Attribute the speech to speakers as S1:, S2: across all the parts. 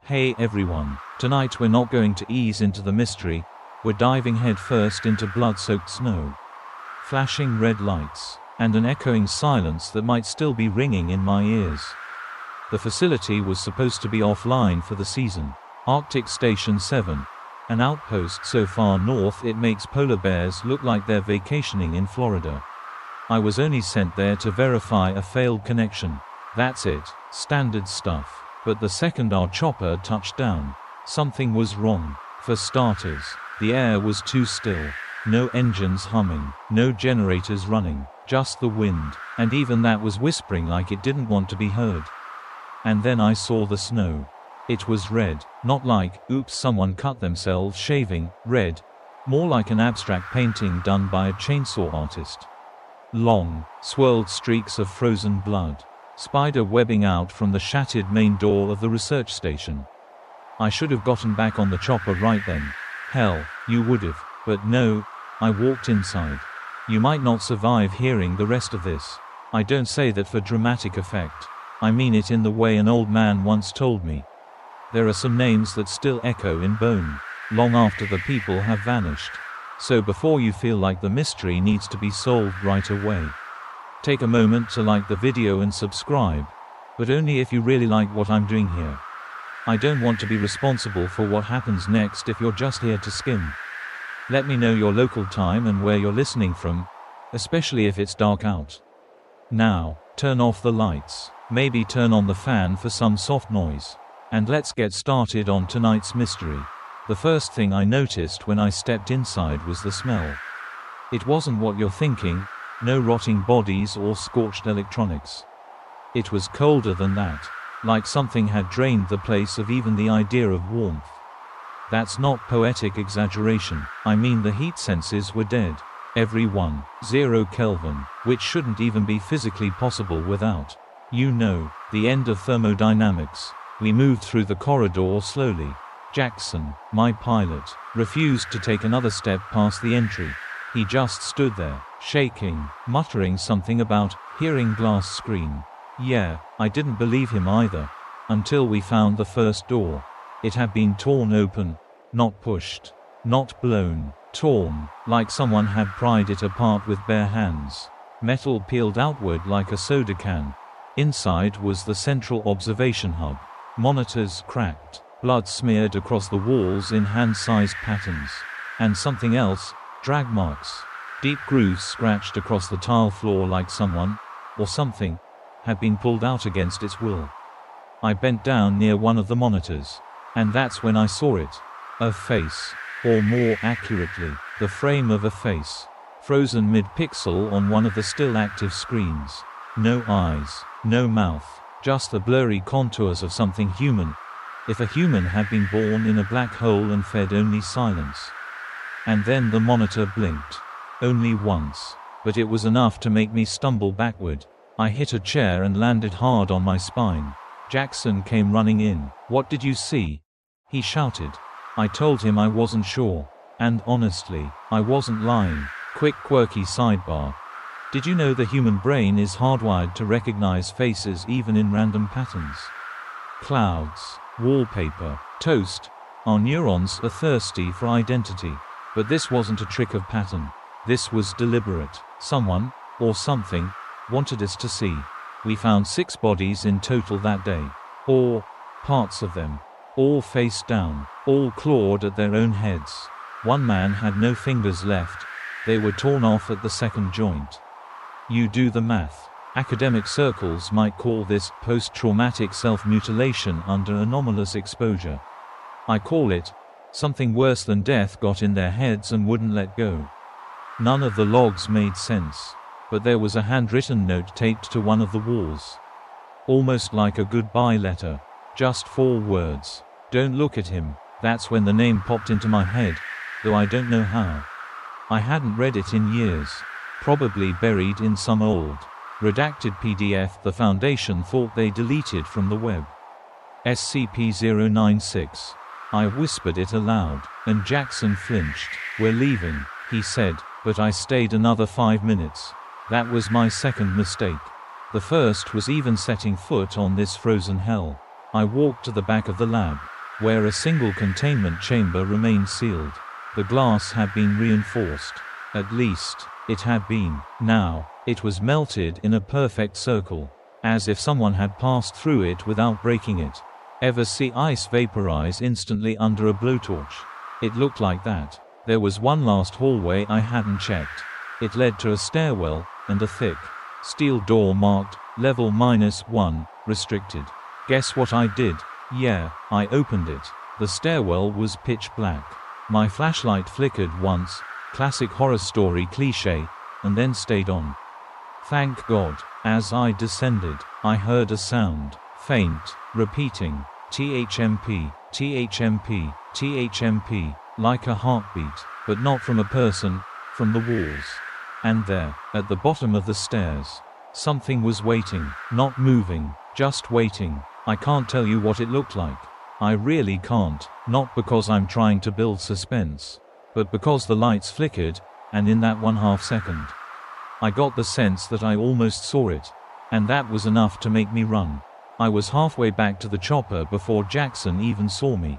S1: Hey everyone, tonight we're not going to ease into the mystery, we're diving headfirst into blood-soaked snow. Flashing red lights, and an echoing silence that might still be ringing in my ears. The facility was supposed to be offline for the season. Arctic Station 7, an outpost so far north it makes polar bears look like they're vacationing in Florida. I was only sent there to verify a failed connection. That's it, standard stuff. But the second our chopper touched down, something was wrong. For starters, the air was too still. No engines humming, no generators running, just the wind, and even that was whispering like it didn't want to be heard. And then I saw the snow. It was red, not like, oops, someone cut themselves shaving, red. More like an abstract painting done by a chainsaw artist. Long, swirled streaks of frozen blood. Spider webbing out from the shattered main door of the research station. I should have gotten back on the chopper right then. Hell, you would've, but no, I walked inside. You might not survive hearing the rest of this. I don't say that for dramatic effect. I mean it in the way an old man once told me. There are some names that still echo in bone, long after the people have vanished. So before you feel like the mystery needs to be solved right away, take a moment to like the video and subscribe, but only if you really like what I'm doing here. I don't want to be responsible for what happens next if you're just here to skim. Let me know your local time and where you're listening from, especially if it's dark out. Now, turn off the lights, maybe turn on the fan for some soft noise, and let's get started on tonight's mystery. The first thing I noticed when I stepped inside was the smell. It wasn't what you're thinking. No rotting bodies or scorched electronics. It was colder than that, like something had drained the place of even the idea of warmth. That's not poetic exaggeration, I mean the heat senses were dead. Every one, 0 Kelvin, which shouldn't even be physically possible without, the end of thermodynamics. We moved through the corridor slowly. Jackson, my pilot, refused to take another step past the entry. He just stood there, shaking, muttering something about hearing glass scream. Yeah, I didn't believe him either. Until we found the first door. It had been torn open. Not pushed. Not blown. Torn, like someone had pried it apart with bare hands. Metal peeled outward like a soda can. Inside was the central observation hub. Monitors cracked. Blood smeared across the walls in hand-sized patterns. And something else. Drag marks. Deep grooves scratched across the tile floor like someone, or something, had been pulled out against its will. I bent down near one of the monitors. And that's when I saw it. A face. Or more accurately, the frame of a face. Frozen mid-pixel on one of the still active screens. No eyes. No mouth. Just the blurry contours of something human. If a human had been born in a black hole and fed only silence. And then the monitor blinked. Only once. But it was enough to make me stumble backward. I hit a chair and landed hard on my spine. Jackson came running in. What did you see? He shouted. I told him I wasn't sure. And honestly, I wasn't lying. Quick quirky sidebar. Did you know the human brain is hardwired to recognize faces even in random patterns? Clouds, wallpaper, toast. Our neurons are thirsty for identity. But this wasn't a trick of pattern. This was deliberate. Someone, or something, wanted us to see. We found 6 bodies in total that day. Or parts of them. All face down. All clawed at their own heads. One man had no fingers left. They were torn off at the second joint. You do the math. Academic circles might call this post-traumatic self-mutilation under anomalous exposure. I call it something worse than death got in their heads and wouldn't let go. None of the logs made sense. But there was a handwritten note taped to one of the walls. Almost like a goodbye letter. Just 4 words. Don't look at him. That's when the name popped into my head, though I don't know how. I hadn't read it in years. Probably buried in some old, redacted PDF the Foundation thought they deleted from the web. SCP-096. I whispered it aloud, and Jackson flinched. We're leaving, he said, but I stayed another 5 minutes. That was my second mistake. The first was even setting foot on this frozen hell. I walked to the back of the lab. where a single containment chamber remained sealed. The glass had been reinforced. At least, it had been. Now, it was melted in a perfect circle, as if someone had passed through it without breaking it. Ever see ice vaporize instantly under a blowtorch? It looked like that. There was one last hallway I hadn't checked. It led to a stairwell, and a thick steel door marked, level -1, restricted. Guess what I did? Yeah, I opened it. The stairwell was pitch black. My flashlight flickered once, classic horror story cliché, and then stayed on. Thank God. As I descended, I heard a sound, faint, repeating, THMP, THMP, THMP, like a heartbeat, but not from a person, from the walls. And there, at the bottom of the stairs, something was waiting, not moving, just waiting. I can't tell you what it looked like. I really can't, not because I'm trying to build suspense, but because the lights flickered, and in that 1/2 second, I got the sense that I almost saw it, and that was enough to make me run. I was halfway back to the chopper before Jackson even saw me.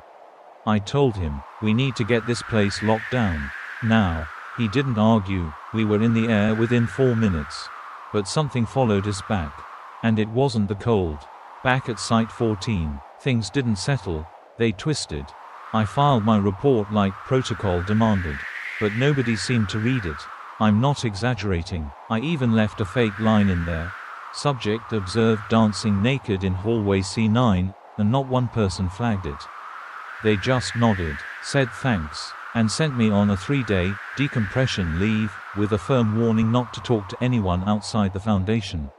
S1: I told him, we need to get this place locked down. Now. He didn't argue. We were in the air within 4 minutes. But something followed us back. And it wasn't the cold. Back at Site 14, things didn't settle, they twisted. I filed my report like protocol demanded. But nobody seemed to read it. I'm not exaggerating. I even left a fake line in there. Subject observed dancing naked in hallway C9, and not one person flagged it. They just nodded, said thanks, and sent me on a 3-day decompression leave, with a firm warning not to talk to anyone outside the Foundation.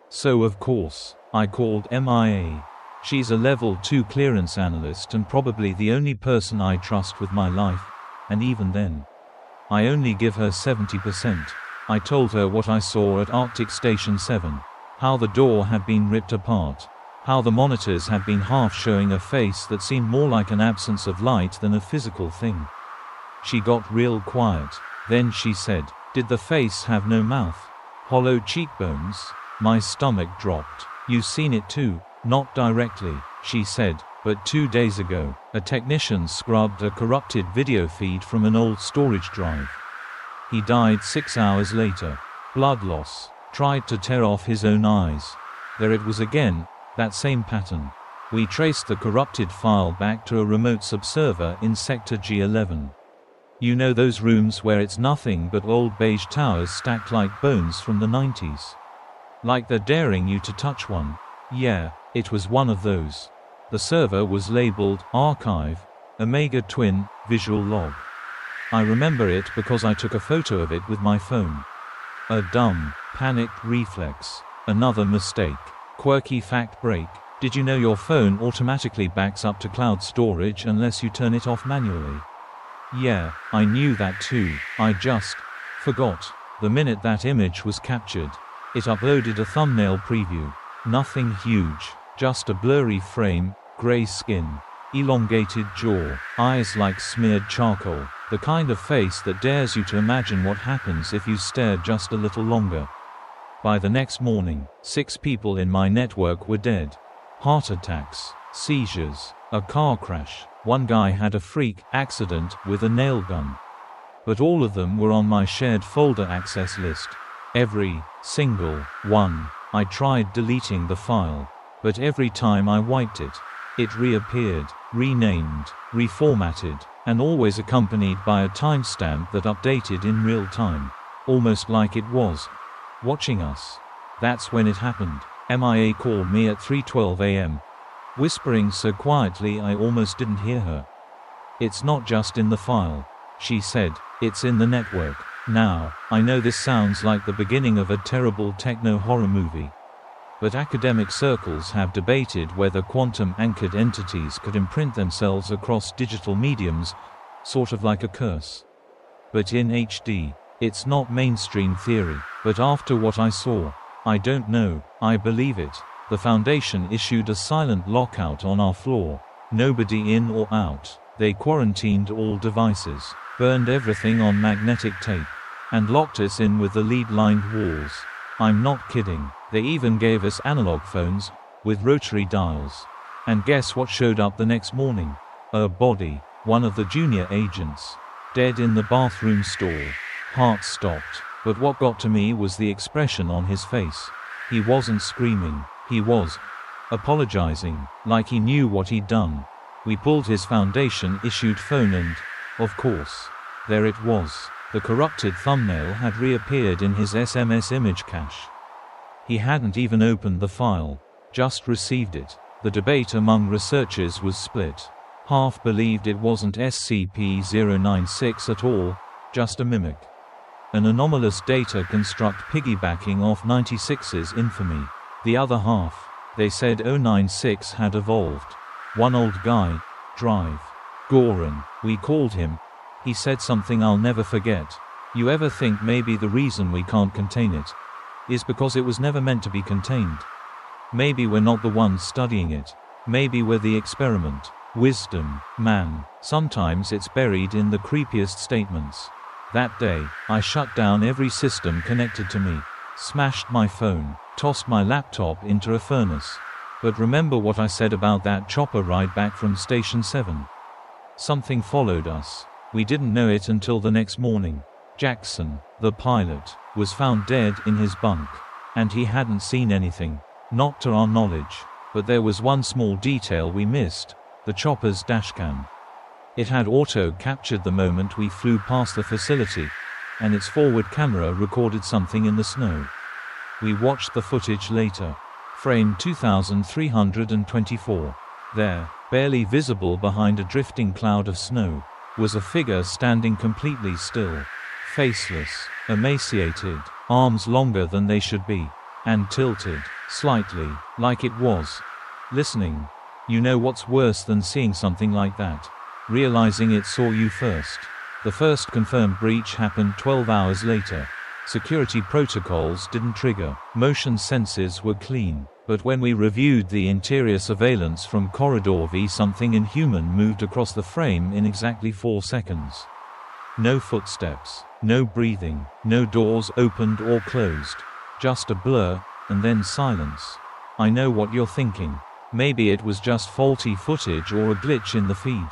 S1: So of course, I called MIA. She's a level 2 clearance analyst and probably the only person I trust with my life, and even then, I only give her 70%. I told her what I saw at Arctic Station 7, how the door had been ripped apart, how the monitors had been half showing a face that seemed more like an absence of light than a physical thing. She got real quiet. Then she said, "Did the face have no mouth? Hollow cheekbones?" My stomach dropped. "You've seen it too." "Not directly," she said, "but 2 days ago, a technician scrubbed a corrupted video feed from an old storage drive. He died 6 hours later. Blood loss. Tried to tear off his own eyes. There it was again, that same pattern. We traced the corrupted file back to a remote subserver in Sector G11. You know those rooms where it's nothing but old beige towers stacked like bones from the 90s? Like they're daring you to touch one. Yeah, it was one of those. The server was labeled Archive, Omega Twin, Visual Log. I remember it because I took a photo of it with my phone. A dumb, panicked reflex. Another mistake. Quirky fact break. Did you know your phone automatically backs up to cloud storage unless you turn it off manually? Yeah, I knew that too. I just forgot. The minute that image was captured, it uploaded a thumbnail preview. Nothing huge, just a blurry frame, gray skin, elongated jaw, eyes like smeared charcoal, the kind of face that dares you to imagine what happens if you stare just a little longer. By the next morning, 6 people in my network were dead. Heart attacks, seizures, a car crash. One guy had a freak accident with a nail gun. But all of them were on my shared folder access list. Every single one. I tried deleting the file, but every time I wiped it, it reappeared, renamed, reformatted, and always accompanied by a timestamp that updated in real time, almost like it was watching us. That's when it happened. MIA called me at 3:12 a.m. whispering so quietly I almost didn't hear her. "It's not just in the file," she said, "it's in the network." Now, I know this sounds like the beginning of a terrible techno-horror movie. But academic circles have debated whether quantum-anchored entities could imprint themselves across digital mediums, sort of like a curse. But in HD, it's not mainstream theory. But after what I saw, I don't know, I believe it. The Foundation issued a silent lockout on our floor. Nobody in or out. They quarantined all devices, burned everything on magnetic tape, and locked us in with the lead-lined walls. I'm not kidding. They even gave us analog phones, with rotary dials. And guess what showed up the next morning? A body, one of the junior agents, dead in the bathroom stall. Heart stopped. But what got to me was the expression on his face. He wasn't screaming. He was apologizing, like he knew what he'd done. We pulled his Foundation-issued phone and, of course, there it was. The corrupted thumbnail had reappeared in his SMS image cache. He hadn't even opened the file, just received it. The debate among researchers was split. Half believed it wasn't SCP-096 at all, just a mimic. An anomalous data construct piggybacking off 96's infamy. The other half, they said 096 had evolved. One old guy, Drive Goran, we called him. He said something I'll never forget. You ever think maybe the reason we can't contain it is because it was never meant to be contained? Maybe we're not the ones studying it. Maybe we're the experiment. Wisdom, man, sometimes it's buried in the creepiest statements. That day, I shut down every system connected to me, smashed my phone, tossed my laptop into a furnace. But remember what I said about that chopper ride back from Station 7? Something followed us. We didn't know it until the next morning. Jackson, the pilot, was found dead in his bunk. And he hadn't seen anything. Not to our knowledge. But there was one small detail we missed: the chopper's dashcam. It had auto-captured the moment we flew past the facility, and its forward camera recorded something in the snow. We watched the footage later. Frame 2324. There, barely visible behind a drifting cloud of snow, was a figure standing completely still. Faceless, emaciated, arms longer than they should be, and tilted, slightly, like it was listening. You know what's worse than seeing something like that? Realizing it saw you first. The first confirmed breach happened 12 hours later. Security protocols didn't trigger. Motion sensors were clean. But when we reviewed the interior surveillance from Corridor V, something inhuman moved across the frame in exactly 4 seconds. No footsteps, no breathing, no doors opened or closed. Just a blur, and then silence. I know what you're thinking. Maybe it was just faulty footage or a glitch in the feed.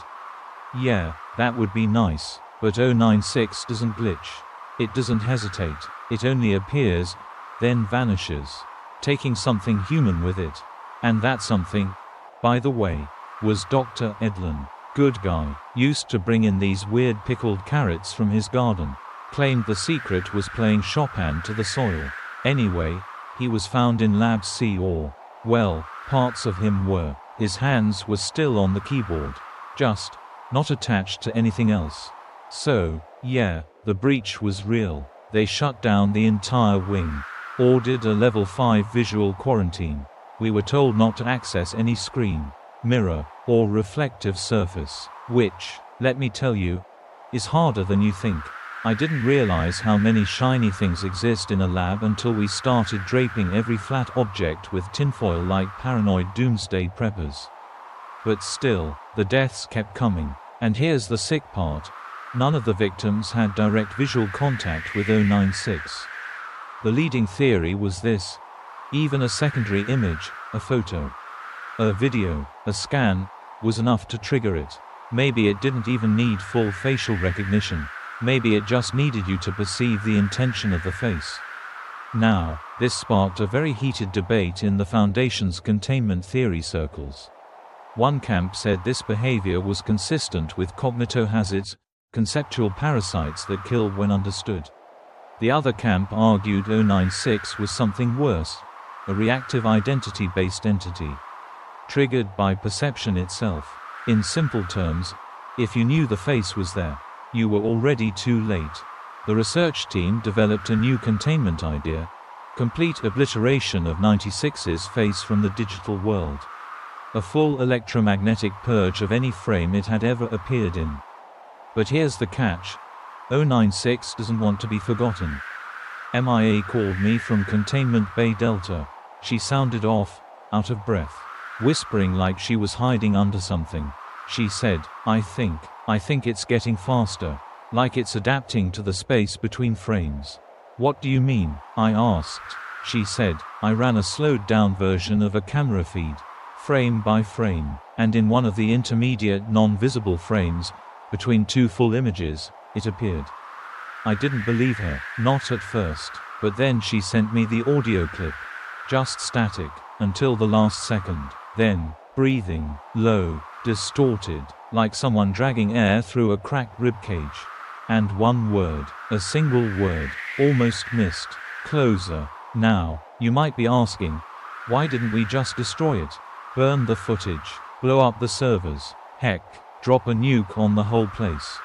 S1: Yeah, that would be nice, but 096 doesn't glitch. It doesn't hesitate. It only appears, then vanishes, taking something human with it. And that something, by the way, was Dr. Edlin. Good guy. Used to bring in these weird pickled carrots from his garden. Claimed the secret was playing Chopin to the soil. Anyway, he was found in Lab C, or, well, parts of him were. His hands were still on the keyboard. Just not attached to anything else. So, yeah, the breach was real. They shut down the entire wing. Ordered a level 5 visual quarantine. We were told not to access any screen, mirror, or reflective surface. Which, let me tell you, is harder than you think. I didn't realize how many shiny things exist in a lab until we started draping every flat object with tinfoil like paranoid doomsday preppers. But still, the deaths kept coming. And here's the sick part. None of the victims had direct visual contact with 096. The leading theory was this: even a secondary image, a photo, a video, a scan, was enough to trigger it. Maybe it didn't even need full facial recognition. Maybe it just needed you to perceive the intention of the face. Now, this sparked a very heated debate in the Foundation's containment theory circles. One camp said this behavior was consistent with cognitohazards, conceptual parasites that kill when understood. The other camp argued 096 was something worse, a reactive identity-based entity, triggered by perception itself. In simple terms, if you knew the face was there, you were already too late. The research team developed a new containment idea: complete obliteration of 96's face from the digital world. A full electromagnetic purge of any frame it had ever appeared in. But here's the catch: 096 doesn't want to be forgotten. MIA called me from Containment Bay Delta. She sounded off, out of breath, whispering like she was hiding under something. She said, I think it's getting faster. Like it's adapting to the space between frames. What do you mean? I asked. She said, I ran a slowed down version of a camera feed. frame by frame, and in one of the intermediate non-visible frames, between two full images, it appeared. I didn't believe her, not at first, but then she sent me the audio clip. Just static, until the last second, then, breathing, low, distorted, like someone dragging air through a cracked ribcage. And one word, a single word, almost missed. Closer. Now, you might be asking, why didn't we just destroy it? Burn the footage, blow up the servers, heck, drop a nuke on the whole place.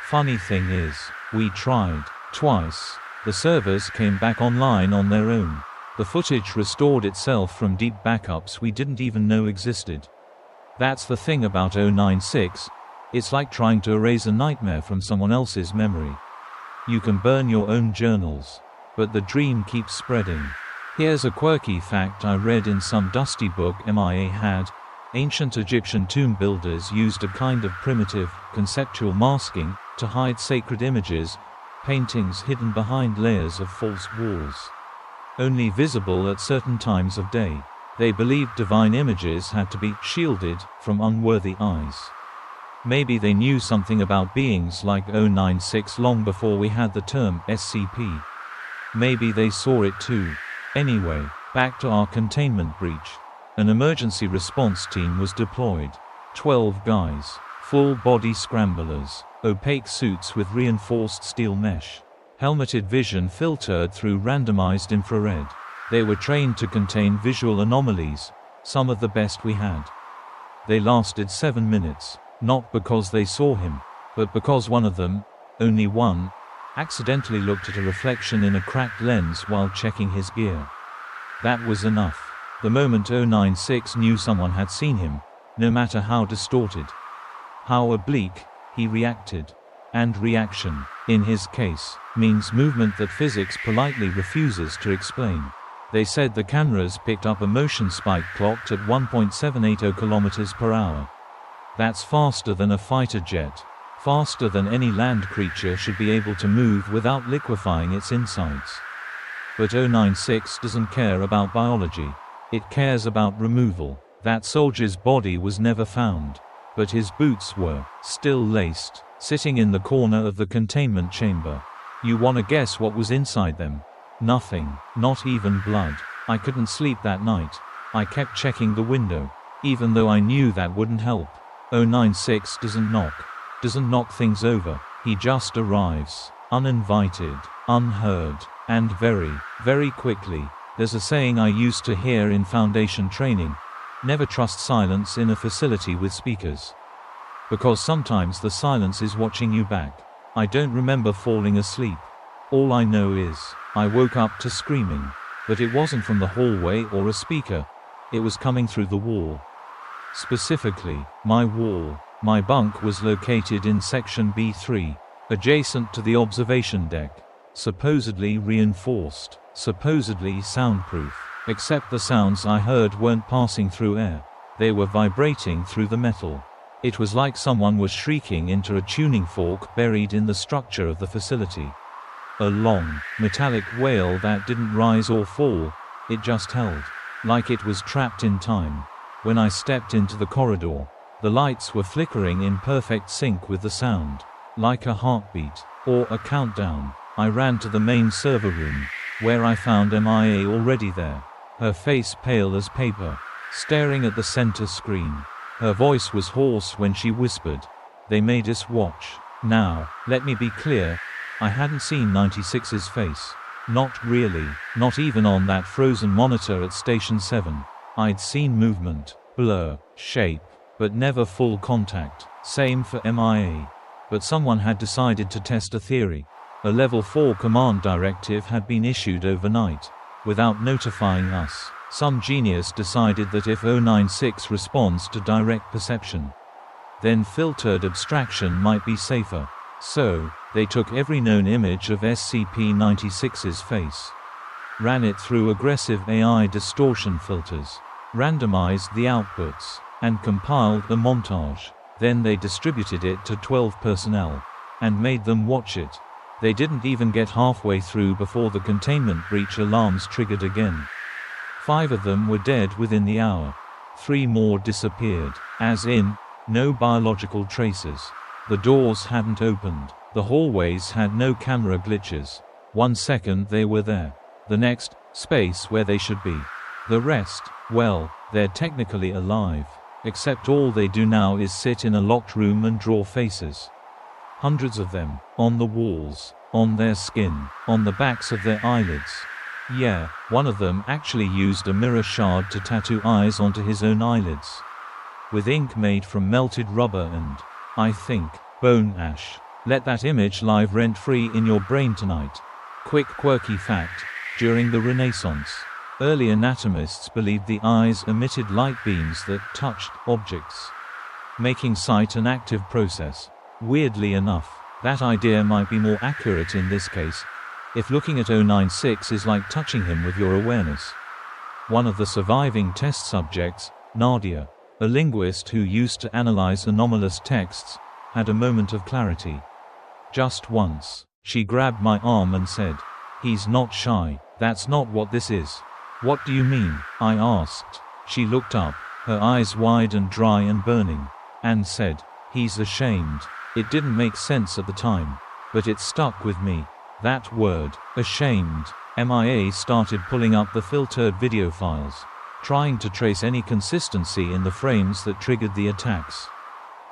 S1: Funny thing is, we tried, twice. The servers came back online on their own. The footage restored itself from deep backups we didn't even know existed. That's the thing about 096, it's like trying to erase a nightmare from someone else's memory. You can burn your own journals, but the dream keeps spreading. Here's a quirky fact I read in some dusty book MIA had. Ancient Egyptian tomb builders used a kind of primitive, conceptual masking to hide sacred images, paintings hidden behind layers of false walls. Only visible at certain times of day. They believed divine images had to be shielded from unworthy eyes. Maybe they knew something about beings like 096 long before we had the term SCP. Maybe they saw it too. Anyway, back to our containment breach. An emergency response team was deployed. 12 guys. Full-body scramblers. Opaque suits with reinforced steel mesh. Helmeted vision filtered through randomized infrared. They were trained to contain visual anomalies, some of the best we had. They lasted 7 minutes, not because they saw him, but because one of them, only one, accidentally looked at a reflection in a cracked lens while checking his gear. That was enough. The moment 096 knew someone had seen him, no matter how distorted, how oblique, he reacted. And reaction, in his case, means movement that physics politely refuses to explain. They said the cameras picked up a motion spike clocked at 1.780 km per hour. That's faster than a fighter jet. Faster than any land creature should be able to move without liquefying its insides. But 096 doesn't care about biology. It cares about removal. That soldier's body was never found. But his boots were, still laced, sitting in the corner of the containment chamber. You wanna guess what was inside them? Nothing, not even blood. I couldn't sleep that night. I kept checking the window, even though I knew that wouldn't help. 096 doesn't knock things over. He just arrives, uninvited, unheard, and very, very quickly. There's a saying I used to hear in Foundation training: never trust silence in a facility with speakers. Because sometimes the silence is watching you back. I don't remember falling asleep. All I know is, I woke up to screaming. But it wasn't from the hallway or a speaker. It was coming through the wall. Specifically, my wall. My bunk was located in section B3, adjacent to the observation deck. Supposedly reinforced, supposedly soundproof. Except the sounds I heard weren't passing through air. They were vibrating through the metal. It was like someone was shrieking into a tuning fork buried in the structure of the facility. A long, metallic wail that didn't rise or fall, it just held. Like it was trapped in time. When I stepped into the corridor, the lights were flickering in perfect sync with the sound. Like a heartbeat, or a countdown. I ran to the main server room, where I found MIA already there. Her face pale as paper, staring at the center screen. Her voice was hoarse when she whispered, "They made us watch." Now, let me be clear, I hadn't seen 96's face. Not really, not even on that frozen monitor at Station 7. I'd seen movement, blur, shape, but never full contact. Same for MIA. But someone had decided to test a theory. A Level 4 command directive had been issued overnight, without notifying us. Some genius decided that if 096 responds to direct perception, then filtered abstraction might be safer. So, they took every known image of SCP-96's face, ran it through aggressive AI distortion filters, randomized the outputs, and compiled a montage. Then they distributed it to 12 personnel, and made them watch it. They didn't even get halfway through before the containment breach alarms triggered again. 5 of them were dead within the hour. 3 more disappeared. As in, no biological traces. The doors hadn't opened. The hallways had no camera glitches. 1 second they were there. The next, space where they should be. The rest, well, they're technically alive. Except all they do now is sit in a locked room and draw faces. Hundreds of them, on the walls, on their skin, on the backs of their eyelids. Yeah, one of them actually used a mirror shard to tattoo eyes onto his own eyelids. With ink made from melted rubber and, I think, bone ash. Let that image live rent-free in your brain tonight. Quick quirky fact, during the Renaissance, early anatomists believed the eyes emitted light beams that touched objects, making sight an active process. Weirdly enough, that idea might be more accurate in this case, if looking at 096 is like touching him with your awareness. One of the surviving test subjects, Nadia, a linguist who used to analyze anomalous texts, had a moment of clarity. Just once, she grabbed my arm and said, "He's not shy, that's not what this is." "What do you mean?" I asked. She looked up, her eyes wide and dry and burning, and said, "He's ashamed." It didn't make sense at the time, but it stuck with me. That word, ashamed. MIA started pulling up the filtered video files, trying to trace any consistency in the frames that triggered the attacks.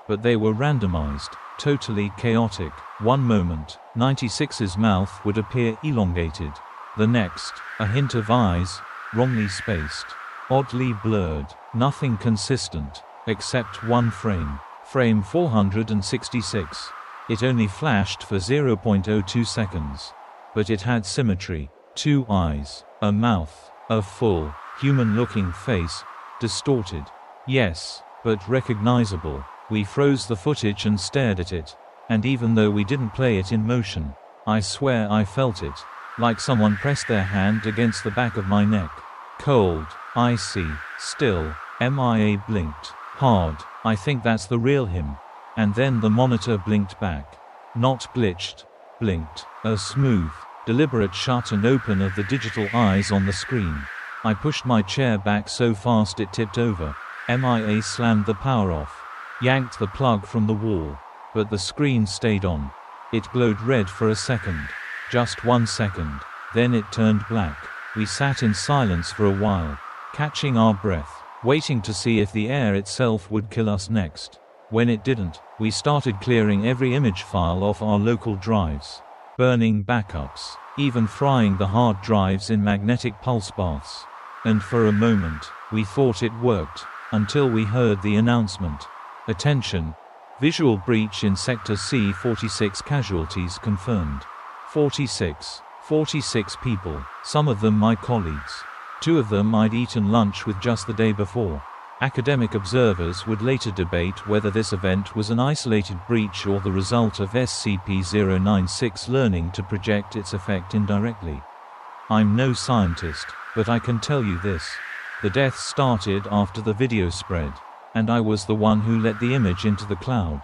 S1: But they were randomized, totally chaotic. One moment, 96's mouth would appear elongated. The next, a hint of eyes, wrongly spaced, oddly blurred, nothing consistent, except one frame. Frame 466. It only flashed for 0.02 seconds. But it had symmetry. 2 eyes, a mouth, a full, human-looking face, distorted. Yes, but recognizable. We froze the footage and stared at it. And even though we didn't play it in motion, I swear I felt it. Like someone pressed their hand against the back of my neck. Cold, icy, still. MIA blinked. Hard. I think that's the real him. And then the monitor blinked back. Not glitched. Blinked. A smooth, deliberate shut and open of the digital eyes on the screen. I pushed my chair back so fast it tipped over. MIA slammed the power off. Yanked the plug from the wall. But the screen stayed on. It glowed red for a second. Just 1 second. Then it turned black. We sat in silence for a while, catching our breath, waiting to see if the air itself would kill us next. When it didn't, we started clearing every image file off our local drives, burning backups, even frying the hard drives in magnetic pulse baths. And for a moment, we thought it worked, until we heard the announcement. Attention! Visual breach in Sector C. 46 casualties confirmed. 46 people, some of them my colleagues. 2 of them I'd eaten lunch with just the day before. Academic observers would later debate whether this event was an isolated breach or the result of SCP-096 learning to project its effect indirectly. I'm no scientist, but I can tell you this. The deaths started after the video spread, and I was the one who let the image into the cloud.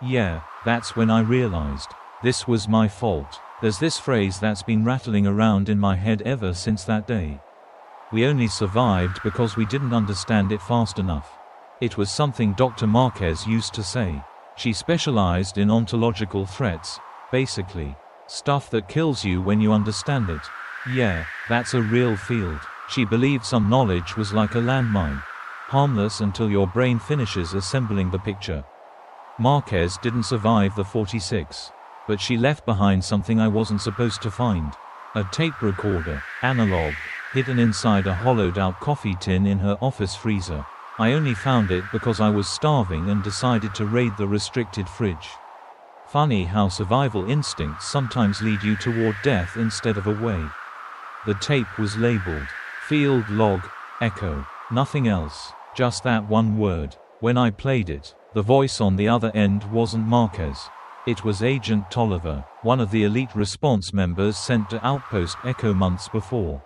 S1: Yeah, that's when I realized. This was my fault. There's this phrase that's been rattling around in my head ever since that day. We only survived because we didn't understand it fast enough. It was something Dr. Marquez used to say. She specialized in ontological threats, basically. Stuff that kills you when you understand it. Yeah, that's a real field. She believed some knowledge was like a landmine. Harmless until your brain finishes assembling the picture. Marquez didn't survive the 46. But she left behind something I wasn't supposed to find. A tape recorder, analog, hidden inside a hollowed-out coffee tin in her office freezer. I only found it because I was starving and decided to raid the restricted fridge. Funny how survival instincts sometimes lead you toward death instead of away. The tape was labeled, Field Log, Echo. Nothing else, just that one word. When I played it, the voice on the other end wasn't Marquez. It was Agent Tolliver, one of the elite response members sent to Outpost Echo months before.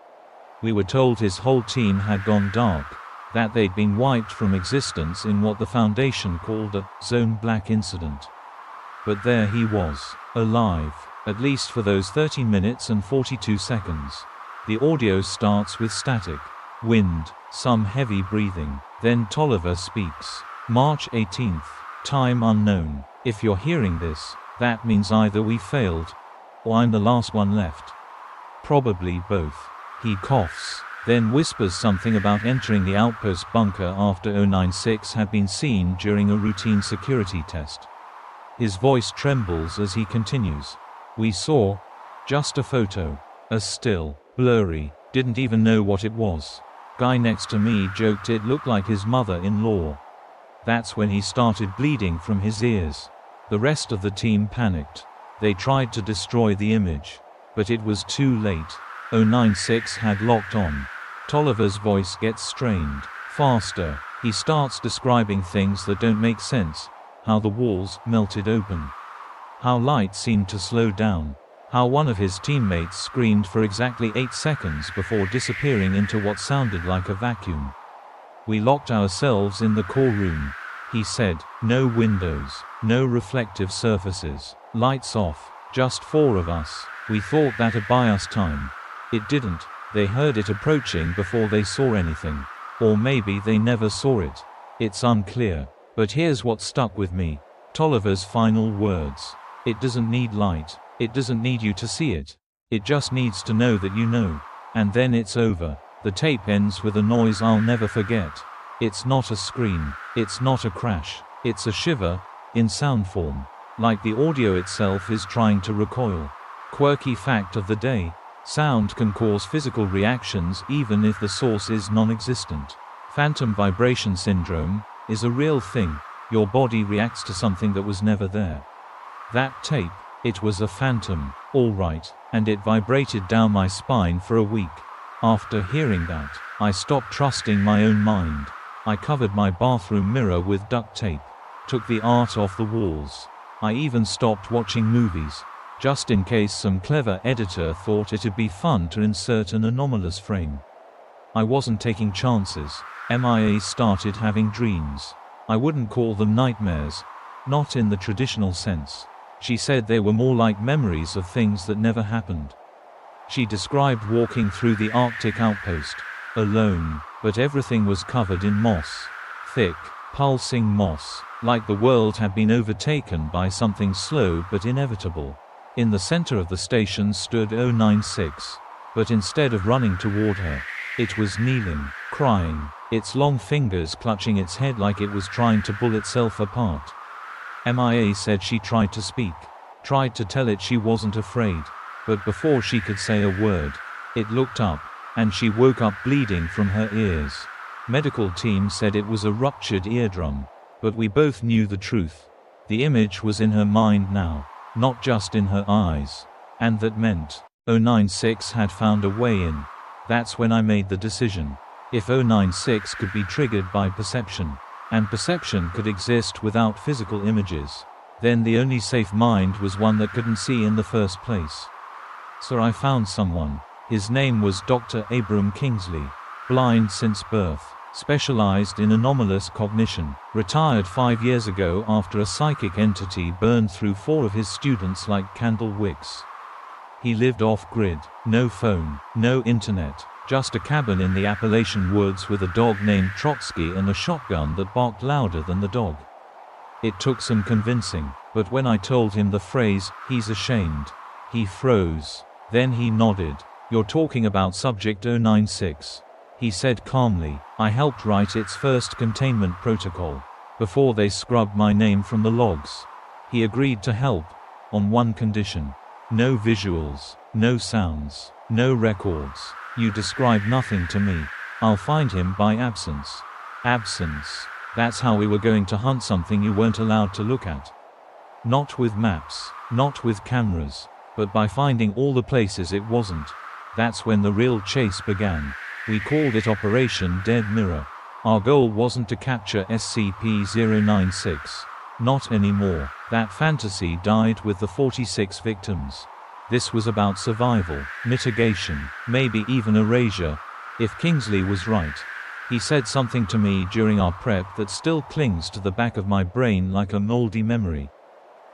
S1: We were told his whole team had gone dark, that they'd been wiped from existence in what the Foundation called a Zone Black incident. But there he was, alive, at least for those 13 minutes and 42 seconds. The audio starts with static. wind, some heavy breathing. Then Tolliver speaks. March 18th. Time unknown. If you're hearing this, that means either we failed, or I'm the last one left. Probably both. He coughs, then whispers something about entering the outpost bunker after 096 had been seen during a routine security test. His voice trembles as he continues. We saw just a photo. A still, blurry, didn't even know what it was. Guy next to me joked it looked like his mother-in-law. That's when he started bleeding from his ears. The rest of the team panicked. They tried to destroy the image, but it was too late. 096 had locked on. Tolliver's voice gets strained. Faster. He starts describing things that don't make sense. How the walls melted open. How light seemed to slow down. How one of his teammates screamed for exactly 8 seconds before disappearing into what sounded like a vacuum. We locked ourselves in the core room. He said, no windows, no reflective surfaces, lights off, just 4 of us. We thought that'd buy us time. It didn't. They heard it approaching before they saw anything. Or maybe they never saw it. It's unclear. But here's what stuck with me. Tolliver's final words. It doesn't need light. It doesn't need you to see it. It just needs to know that you know. And then it's over. The tape ends with a noise I'll never forget. It's not a scream. It's not a crash. It's a shiver, in sound form. Like the audio itself is trying to recoil. Quirky fact of the day. Sound can cause physical reactions even if the source is non-existent. Phantom vibration syndrome is a real thing. Your body reacts to something that was never there. That tape, it was a phantom, all right, and it vibrated down my spine for a week. After hearing that, I stopped trusting my own mind. I covered my bathroom mirror with duct tape, took the art off the walls. I even stopped watching movies, just in case some clever editor thought it'd be fun to insert an anomalous frame. I wasn't taking chances. MIA started having dreams. I wouldn't call them nightmares, not in the traditional sense. She said they were more like memories of things that never happened. She described walking through the Arctic outpost, alone, but everything was covered in moss. Thick, pulsing moss, like the world had been overtaken by something slow but inevitable. In the center of the station stood 096, but instead of running toward her, it was kneeling, crying, its long fingers clutching its head like it was trying to pull itself apart. MIA said she tried to speak, tried to tell it she wasn't afraid, but before she could say a word, it looked up, and she woke up bleeding from her ears. Medical team said it was a ruptured eardrum, but we both knew the truth. The image was in her mind now, not just in her eyes. And that meant 096 had found a way in. That's when I made the decision. If 096 could be triggered by perception, and perception could exist without physical images, then the only safe mind was one that couldn't see in the first place. So I found someone. His name was Dr. Abram Kingsley. Blind since birth, specialized in anomalous cognition, retired 5 years ago after a psychic entity burned through 4 of his students like candle wicks. He lived off-grid, no phone, no internet, just a cabin in the Appalachian woods with a dog named Trotsky and a shotgun that barked louder than the dog. It took some convincing, but when I told him the phrase, "he's ashamed," he froze. Then he nodded. "You're talking about Subject 096. He said calmly. "I helped write its first containment protocol, before they scrubbed my name from the logs." He agreed to help, on one condition. No visuals, no sounds, no records. You describe nothing to me. I'll find him by absence. Absence. That's how we were going to hunt something you weren't allowed to look at. Not with maps, not with cameras, but by finding all the places it wasn't. That's when the real chase began. We called it Operation Dead Mirror. Our goal wasn't to capture SCP-096. Not anymore. That fantasy died with the 46 victims. This was about survival, mitigation, maybe even erasure, if Kingsley was right. He said something to me during our prep that still clings to the back of my brain like a moldy memory.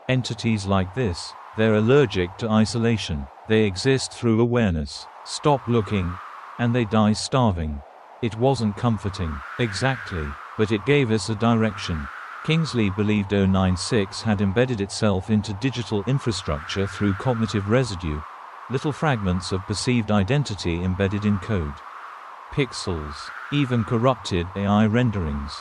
S1: Entities like this, they're allergic to isolation. They exist through awareness. Stop looking, and they die starving. It wasn't comforting, exactly, but it gave us a direction. Kingsley believed 096 had embedded itself into digital infrastructure through cognitive residue, little fragments of perceived identity embedded in code. Pixels, even corrupted AI renderings.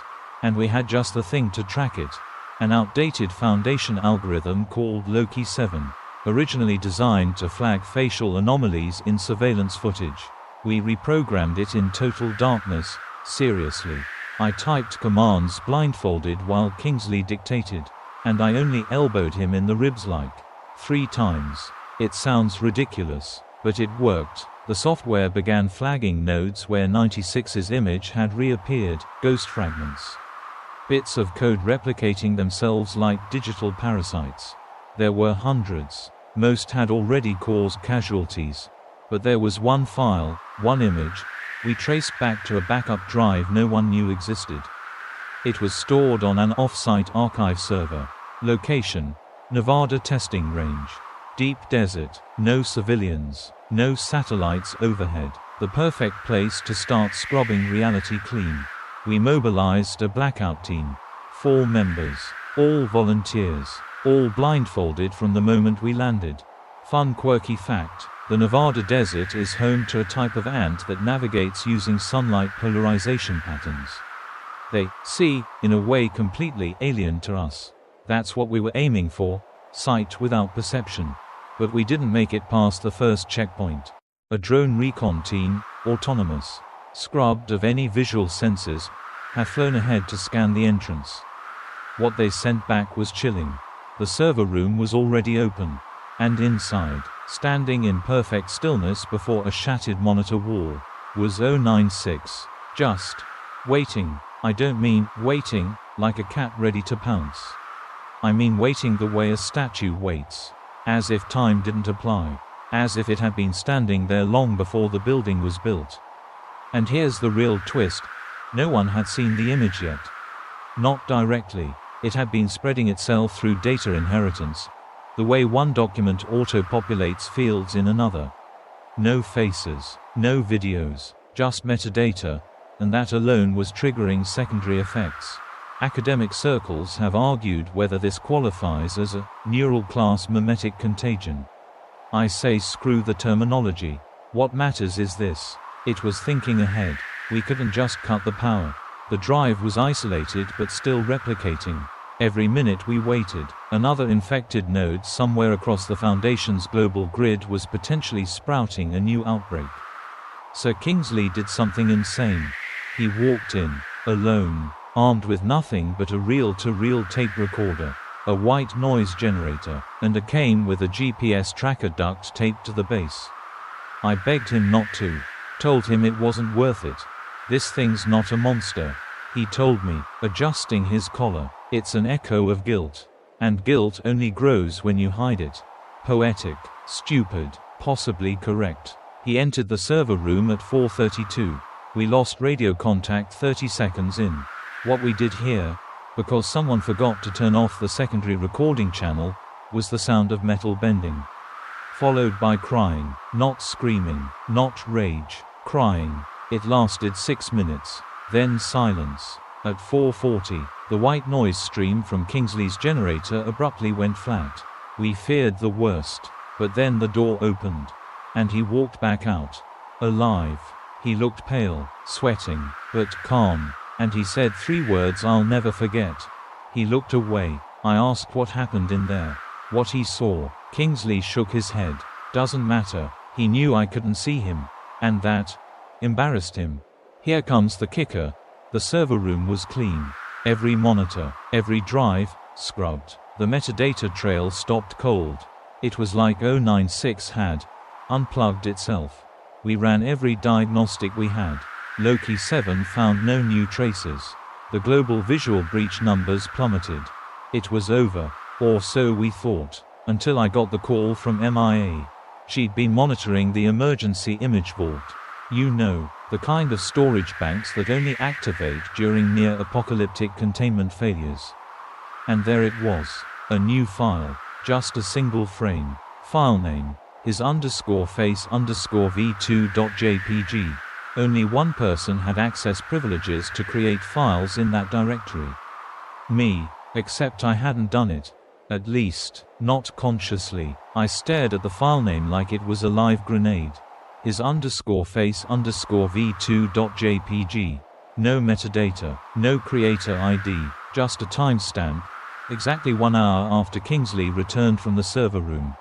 S1: And we had just the thing to track it. An outdated Foundation algorithm called Loki 7, originally designed to flag facial anomalies in surveillance footage. We reprogrammed it in total darkness. Seriously. I typed commands blindfolded while Kingsley dictated. And I only elbowed him in the ribs like 3 times. It sounds ridiculous, but it worked. The software began flagging nodes where 96's image had reappeared, ghost fragments. Bits of code replicating themselves like digital parasites. There were hundreds. Most had already caused casualties. But there was one file, one image, we traced back to a backup drive no one knew existed. It was stored on an off-site archive server. Location: Nevada testing range. Deep desert, no civilians, no satellites overhead. The perfect place to start scrubbing reality clean. We mobilized a blackout team. 4 members, all volunteers, all blindfolded from the moment we landed. Fun quirky fact: the Nevada desert is home to a type of ant that navigates using sunlight polarization patterns. They see, in a way completely alien to us. That's what we were aiming for, sight without perception. But we didn't make it past the first checkpoint. A drone recon team, autonomous, scrubbed of any visual sensors, had flown ahead to scan the entrance. What they sent back was chilling. The server room was already open. And inside, standing in perfect stillness before a shattered monitor wall, was 096. Just waiting. I don't mean waiting, like a cat ready to pounce. I mean waiting the way a statue waits. As if time didn't apply. As if it had been standing there long before the building was built. And here's the real twist. No one had seen the image yet. Not directly. It had been spreading itself through data inheritance, the way one document auto-populates fields in another. No faces, no videos, just metadata, and that alone was triggering secondary effects. Academic circles have argued whether this qualifies as a neural class mimetic contagion. I say screw the terminology. What matters is this. It was thinking ahead. We couldn't just cut the power. The drive was isolated but still replicating. Every minute we waited, another infected node somewhere across the Foundation's global grid was potentially sprouting a new outbreak. Sir Kingsley did something insane. He walked in, alone, armed with nothing but a reel-to-reel tape recorder, a white noise generator, and a cane with a GPS tracker duct taped to the base. I begged him not to. Told him it wasn't worth it. This thing's not a monster. He told me, adjusting his collar. It's an echo of guilt. And guilt only grows when you hide it. Poetic, stupid, possibly correct. He entered the server room at 4:32. We lost radio contact 30 seconds in. What we did hear, because someone forgot to turn off the secondary recording channel, was the sound of metal bending. Followed by crying, not screaming, not rage, crying. It lasted 6 minutes. Then silence. At 4:40, the white noise stream from Kingsley's generator abruptly went flat. We feared the worst. But then the door opened. And he walked back out. Alive. He looked pale, sweating, but calm. And he said 3 words I'll never forget. He looked away. I asked what happened in there. What he saw. Kingsley shook his head. Doesn't matter. He knew I couldn't see him. And that embarrassed him. Here comes the kicker. The server room was clean. Every monitor, every drive, scrubbed. The metadata trail stopped cold. It was like 096 had unplugged itself. We ran every diagnostic we had. Loki 7 found no new traces. The global visual breach numbers plummeted. It was over, or so we thought, until I got the call from MIA. She'd been monitoring the emergency image vault. You know, the kind of storage banks that only activate during near-apocalyptic containment failures. And there it was, a new file, just a single frame. File name, his _face_v2.jpg. Only one person had access privileges to create files in that directory. Me. Except I hadn't done it. At least, not consciously. I stared at the file name like it was a live grenade. His _face_v2.jpg. No metadata, no creator ID, just a timestamp. Exactly 1 hour after Kingsley returned from the server room.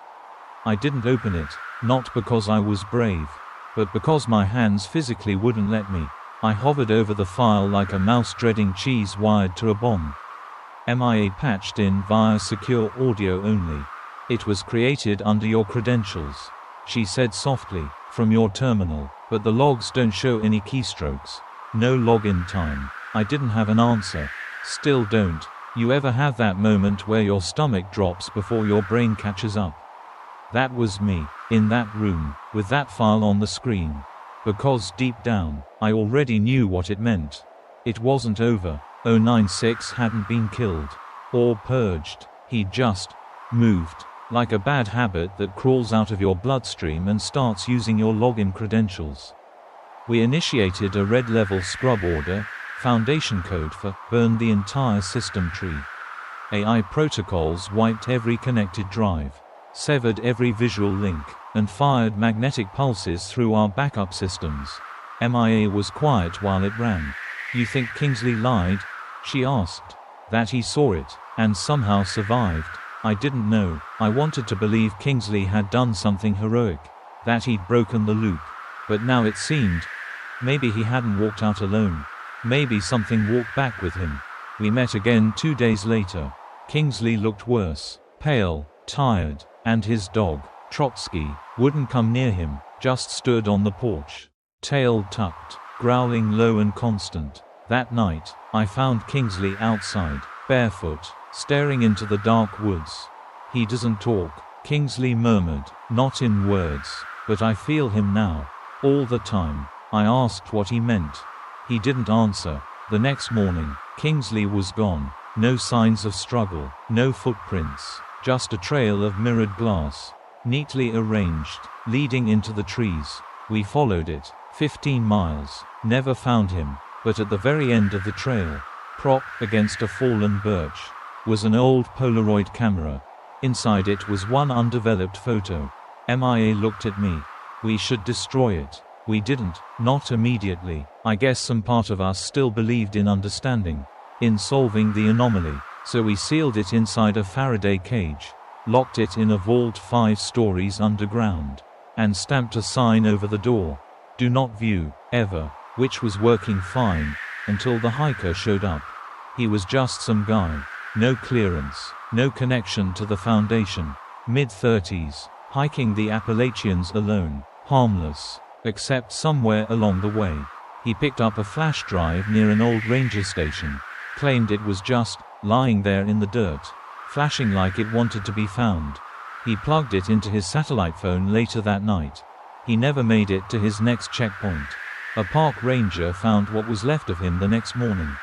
S1: I didn't open it, not because I was brave, but because my hands physically wouldn't let me. I hovered over the file like a mouse dreading cheese wired to a bomb. MIA patched in via secure audio only. It was created under your credentials, she said softly, from your terminal, but the logs don't show any keystrokes. No login time. I didn't have an answer. Still don't. You ever have that moment where your stomach drops before your brain catches up? That was me, in that room, with that file on the screen. Because deep down, I already knew what it meant. It wasn't over. 096 hadn't been killed. Or purged. He'd just moved. Like a bad habit that crawls out of your bloodstream and starts using your login credentials. We initiated a red level scrub order, foundation code for burn the entire system tree. AI protocols wiped every connected drive, severed every visual link, and fired magnetic pulses through our backup systems. MIA was quiet while it ran. You think Kingsley lied? She asked. That he saw it, and somehow survived. I didn't know. I wanted to believe Kingsley had done something heroic, that he'd broken the loop. But now it seemed, maybe he hadn't walked out alone. Maybe something walked back with him. We met again 2 days later. Kingsley looked worse, pale, tired, and his dog, Trotsky, wouldn't come near him, just stood on the porch, tail tucked, growling low and constant. That night, I found Kingsley outside, barefoot, staring into the dark woods. He doesn't talk, Kingsley murmured, not in words, but I feel him now. All the time. I asked what he meant. He didn't answer. The next morning, Kingsley was gone. No signs of struggle, no footprints, just a trail of mirrored glass, neatly arranged, leading into the trees. We followed it, 15 miles, never found him, but at the very end of the trail, propped against a fallen birch, was an old Polaroid camera. Inside it was one undeveloped photo. MIA looked at me. We should destroy it. We didn't, not immediately. I guess some part of us still believed in understanding, in solving the anomaly. So we sealed it inside a Faraday cage, locked it in a vault 5 stories underground, and stamped a sign over the door. Do not view, ever, which was working fine, until the hiker showed up. He was just some guy. No clearance, no connection to the Foundation. Mid-30s, hiking the Appalachians alone, harmless, except somewhere along the way. He picked up a flash drive near an old ranger station, claimed it was just lying there in the dirt, flashing like it wanted to be found. He plugged it into his satellite phone later that night. He never made it to his next checkpoint. A park ranger found what was left of him the next morning.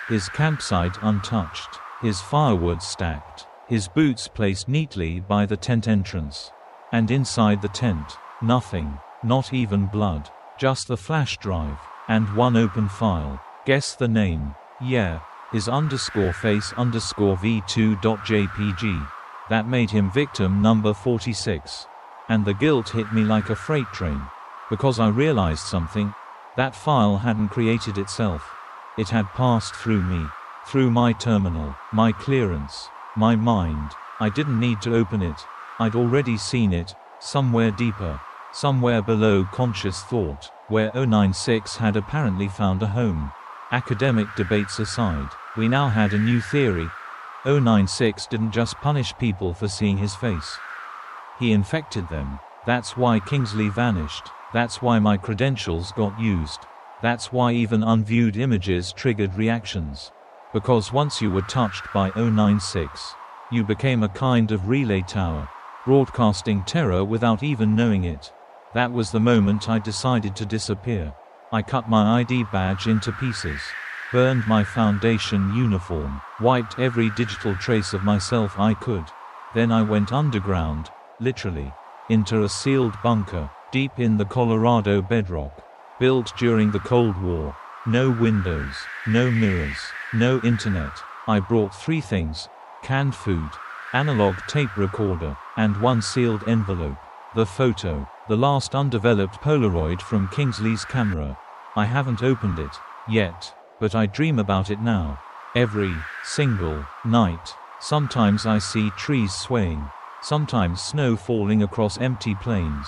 S1: His campsite untouched, his firewood stacked, his boots placed neatly by the tent entrance. And inside the tent, nothing, not even blood, just the flash drive, and one open file. Guess the name. Yeah, his _face_v2.jpg. That made him victim number 46. And the guilt hit me like a freight train. Because I realized something. That file hadn't created itself. It had passed through me. Through my terminal, my clearance, my mind. I didn't need to open it. I'd already seen it, somewhere deeper, somewhere below conscious thought, where 096 had apparently found a home. Academic debates aside, we now had a new theory. 096 didn't just punish people for seeing his face. He infected them. That's why Kingsley vanished. That's why my credentials got used. That's why even unviewed images triggered reactions. Because once you were touched by 096, you became a kind of relay tower, broadcasting terror without even knowing it. That was the moment I decided to disappear. I cut my ID badge into pieces, burned my Foundation uniform, wiped every digital trace of myself I could. Then I went underground, literally, into a sealed bunker, deep in the Colorado bedrock. Built during the Cold War. No windows, no mirrors, no internet. I brought 3 things: canned food, analog tape recorder, and 1 sealed envelope. The photo, the last undeveloped Polaroid from Kingsley's camera. I haven't opened it yet, but I dream about it now. Every single night. Sometimes I see trees swaying, sometimes snow falling across empty plains,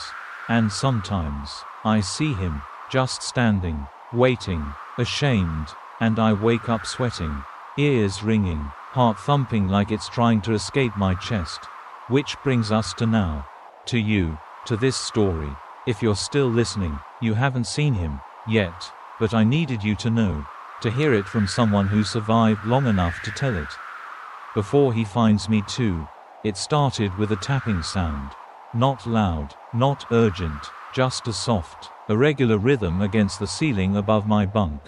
S1: and sometimes I see him, just standing, waiting, ashamed, and I wake up sweating, ears ringing, heart thumping like it's trying to escape my chest. Which brings us to now. To you, to this story. If you're still listening, you haven't seen him yet, but I needed you to know, to hear it from someone who survived long enough to tell it. Before he finds me too. It started with a tapping sound. Not loud, not urgent, just a soft, irregular rhythm against the ceiling above my bunk.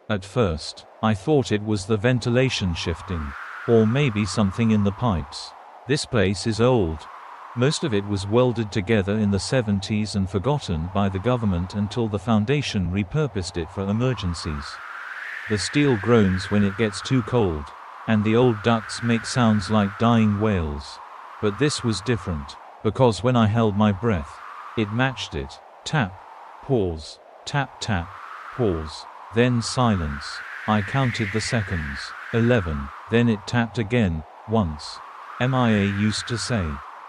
S1: At first, I thought it was the ventilation shifting, or maybe something in the pipes. This place is old. Most of it was welded together in the 70s and forgotten by the government until the foundation repurposed it for emergencies. The steel groans when it gets too cold, and the old ducts make sounds like dying whales. But this was different, because when I held my breath, it matched it. Tap, pause, tap tap, pause, then silence. I counted the seconds. 11, then it tapped again, once. MIA used to say,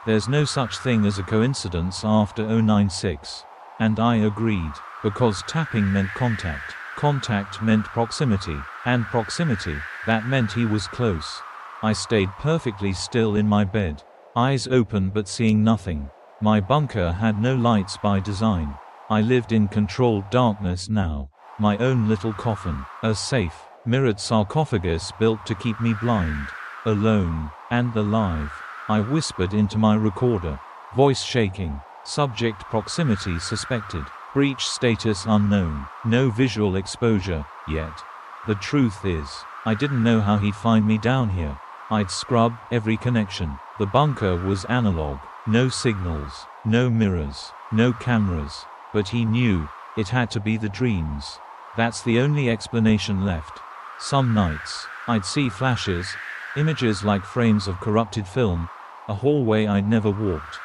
S1: there's no such thing as a coincidence after 096. And I agreed, because tapping meant contact. Contact meant proximity, and proximity, that meant he was close. I stayed perfectly still in my bed, eyes open but seeing nothing. My bunker had no lights by design. I lived in controlled darkness now. My own little coffin, a safe, mirrored sarcophagus built to keep me blind. Alone, and alive. I whispered into my recorder, voice shaking, subject proximity suspected. Breach status unknown, no visual exposure, yet. The truth is, I didn't know how he'd find me down here. I'd scrubbed every connection. The bunker was analog, no signals, no mirrors, no cameras, but he knew, it had to be the dreams. That's the only explanation left. Some nights, I'd see flashes, images like frames of corrupted film, a hallway I'd never walked.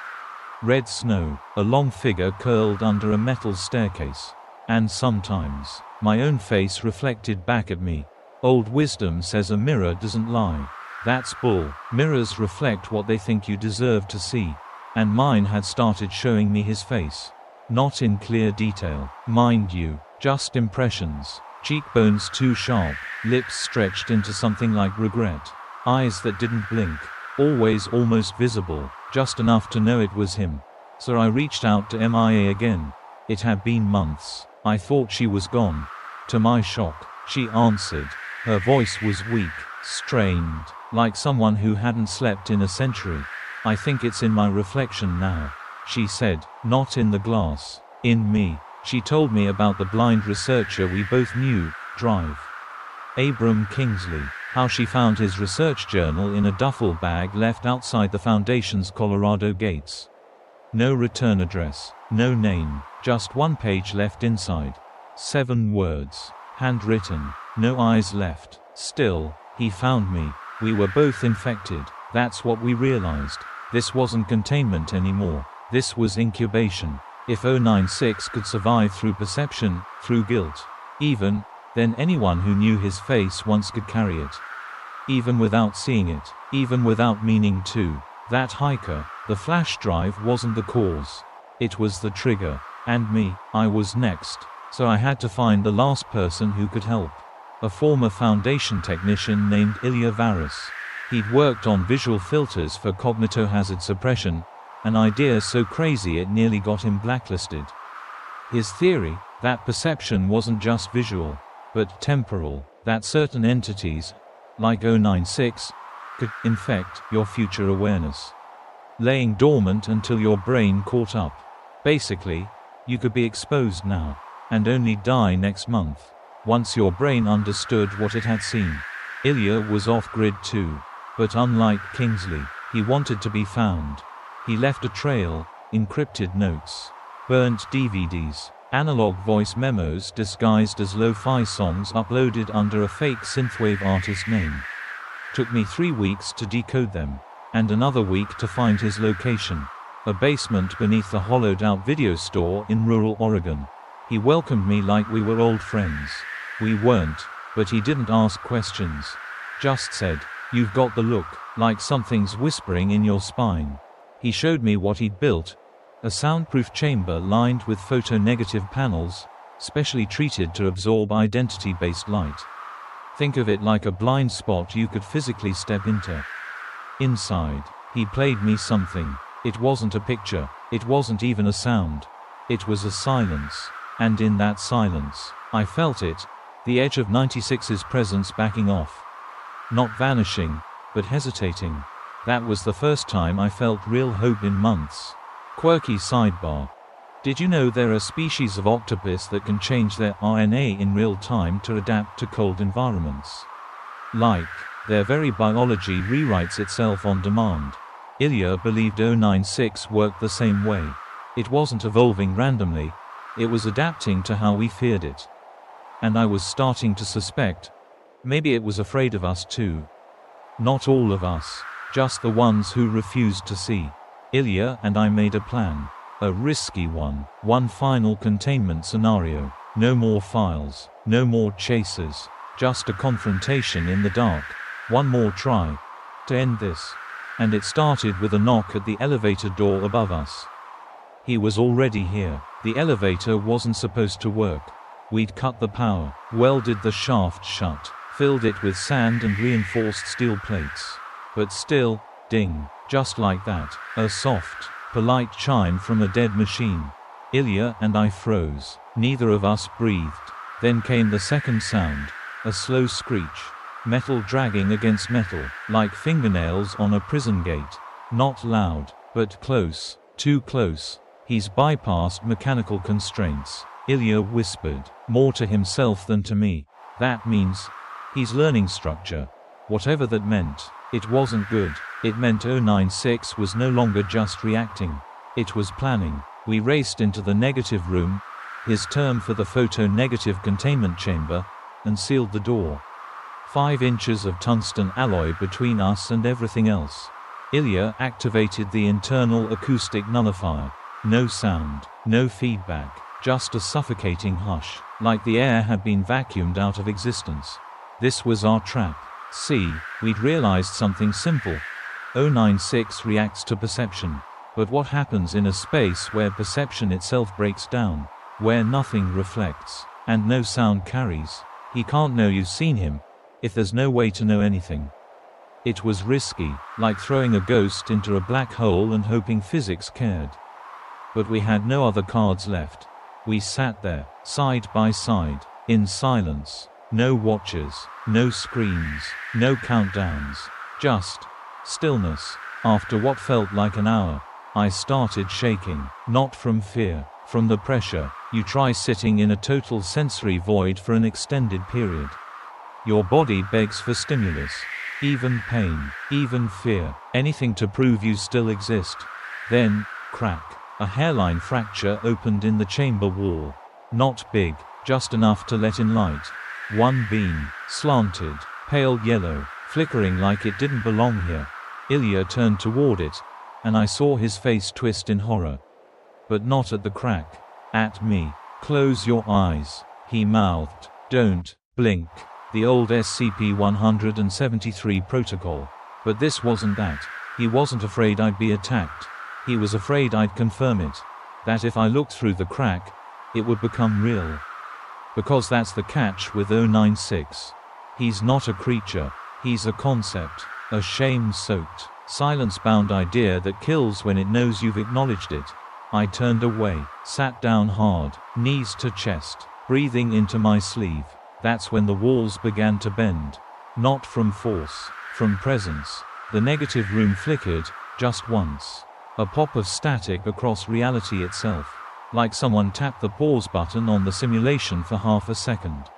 S1: Red snow, a long figure curled under a metal staircase. And sometimes, my own face reflected back at me. Old wisdom says a mirror doesn't lie. That's bull. Mirrors reflect what they think you deserve to see. And mine had started showing me his face. Not in clear detail, mind you, just impressions. Cheekbones too sharp, lips stretched into something like regret. Eyes that didn't blink. Always almost visible, just enough to know it was him. So I reached out to MIA again. It had been months. I thought she was gone. To my shock, she answered. Her voice was weak, strained, like someone who hadn't slept in a century. I think it's in my reflection now, she said, not in the glass, in me. She told me about the blind researcher we both knew, Drive. Abram Kingsley. How she found his research journal in a duffel bag left outside the Foundation's Colorado gates. No return address, no name, just 1 page left inside. 7 words, handwritten, no eyes left. Still, he found me. We were both infected. That's what we realized. This wasn't containment anymore. This was incubation. If 096 could survive through perception, through guilt, even, then anyone who knew his face once could carry it. Even without seeing it, even without meaning to. That hiker, the flash drive wasn't the cause. It was the trigger. And me, I was next. So I had to find the last person who could help. A former Foundation technician named Ilya Varis. He'd worked on visual filters for cognitohazard suppression, an idea so crazy it nearly got him blacklisted. His theory, that perception wasn't just visual, but temporal, that certain entities, like 096, could infect your future awareness, laying dormant until your brain caught up. Basically, you could be exposed now, and only die next month, once your brain understood what it had seen. Ilya was off-grid too, but unlike Kingsley, he wanted to be found. He left a trail, encrypted notes, burnt DVDs, Analog voice memos disguised as lo-fi songs uploaded under a fake synthwave artist name. Took me 3 weeks to decode them. And another week to find his location. A basement beneath the hollowed-out video store in rural Oregon. He welcomed me like we were old friends. We weren't, but he didn't ask questions. Just said, "You've got the look, like something's whispering in your spine." He showed me what he'd built. A soundproof chamber lined with photo-negative panels, specially treated to absorb identity-based light. Think of it like a blind spot you could physically step into. Inside, he played me something. It wasn't a picture, it wasn't even a sound. It was a silence. And in that silence, I felt it, the edge of 96's presence backing off. Not vanishing, but hesitating. That was the first time I felt real hope in months. Quirky sidebar. Did you know there are species of octopus that can change their RNA in real time to adapt to cold environments? Like, their very biology rewrites itself on demand. Ilya believed 096 worked the same way. It wasn't evolving randomly, it was adapting to how we feared it. And I was starting to suspect, maybe it was afraid of us too. Not all of us, just the ones who refused to see. Ilya and I made a plan. A risky one. One final containment scenario. No more files, no more chasers, just a confrontation in the dark. One more try to end this. And it started with a knock at the elevator door above us. He was already here. The elevator wasn't supposed to work. We'd cut the power, welded the shaft shut, filled it with sand and reinforced steel plates. But still, ding, just like that, a soft, polite chime from a dead machine. Ilya and I froze. Neither of us breathed. Then came the second sound, a slow screech. Metal dragging against metal, like fingernails on a prison gate. Not loud, but close, too close. He's bypassed mechanical constraints, Ilya whispered, more to himself than to me. That means, he's learning structure. Whatever that meant, it wasn't good. It meant 096 was no longer just reacting. It was planning. We raced into the negative room, his term for the photo-negative containment chamber, and sealed the door. 5 inches of tungsten alloy between us and everything else. Ilya activated the internal acoustic nullifier. No sound, no feedback, just a suffocating hush, like the air had been vacuumed out of existence. This was our trap. See, we'd realized something simple. 096 reacts to perception. But what happens in a space where perception itself breaks down? Where nothing reflects, and no sound carries? He can't know you've seen him, if there's no way to know anything. It was risky, like throwing a ghost into a black hole and hoping physics cared. But we had no other cards left. We sat there, side by side, in silence. No watches, no screens, no countdowns. Just stillness. After what felt like an hour, I started shaking. Not from fear, from the pressure. You try sitting in a total sensory void for an extended period. Your body begs for stimulus. Even pain, even fear, anything to prove you still exist. Then, crack. A hairline fracture opened in the chamber wall. Not big, just enough to let in light. One beam, slanted, pale yellow, flickering like it didn't belong here. Ilya turned toward it, and I saw his face twist in horror. But not at the crack. At me. "Close your eyes," he mouthed. "Don't blink." The old SCP-173 protocol. But this wasn't that. He wasn't afraid I'd be attacked. He was afraid I'd confirm it. That if I looked through the crack, it would become real. Because that's the catch with 096. He's not a creature. He's a concept. A shame-soaked, silence-bound idea that kills when it knows you've acknowledged it. I turned away, sat down hard, knees to chest, breathing into my sleeve. That's when the walls began to bend. Not from force, from presence. The negative room flickered, just once. A pop of static across reality itself. Like someone tapped the pause button on the simulation for half a second.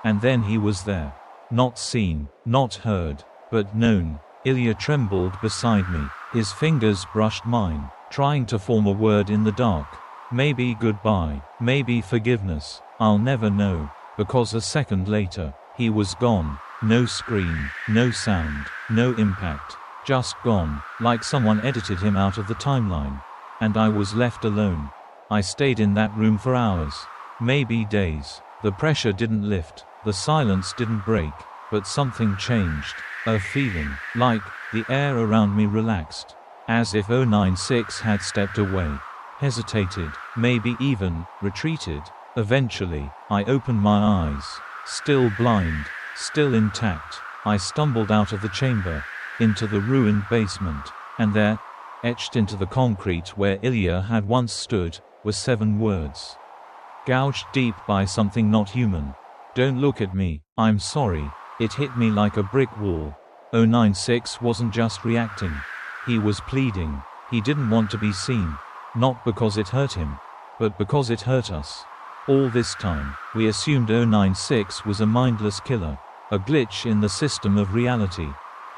S1: And then he was there. Not seen, not heard, but known. Ilya trembled beside me. His fingers brushed mine, trying to form a word in the dark. Maybe goodbye. Maybe forgiveness. I'll never know. Because a second later, he was gone. No scream, no sound, no impact. Just gone, like someone edited him out of the timeline. And I was left alone. I stayed in that room for hours. Maybe days. The pressure didn't lift. The silence didn't break. But something changed. A feeling, like the air around me relaxed. As if 096 had stepped away. Hesitated. Maybe even retreated. Eventually, I opened my eyes. Still blind. Still intact. I stumbled out of the chamber. Into the ruined basement. And there, etched into the concrete where Ilya had once stood, were 7 words. Gouged deep by something not human. Don't look at me, I'm sorry. It hit me like a brick wall. 096 wasn't just reacting. He was pleading. He didn't want to be seen. Not because it hurt him, but because it hurt us. All this time, we assumed 096 was a mindless killer. A glitch in the system of reality.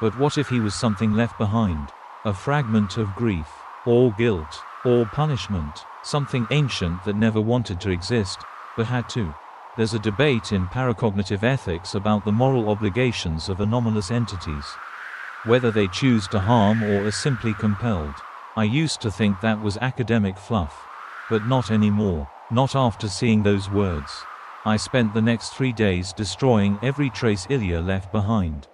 S1: But what if he was something left behind? A fragment of grief, or guilt, or punishment, something ancient that never wanted to exist, but had to. There's a debate in paracognitive ethics about the moral obligations of anomalous entities. Whether they choose to harm or are simply compelled. I used to think that was academic fluff. But not anymore, not after seeing those words. I spent the next 3 days destroying every trace Ilya left behind.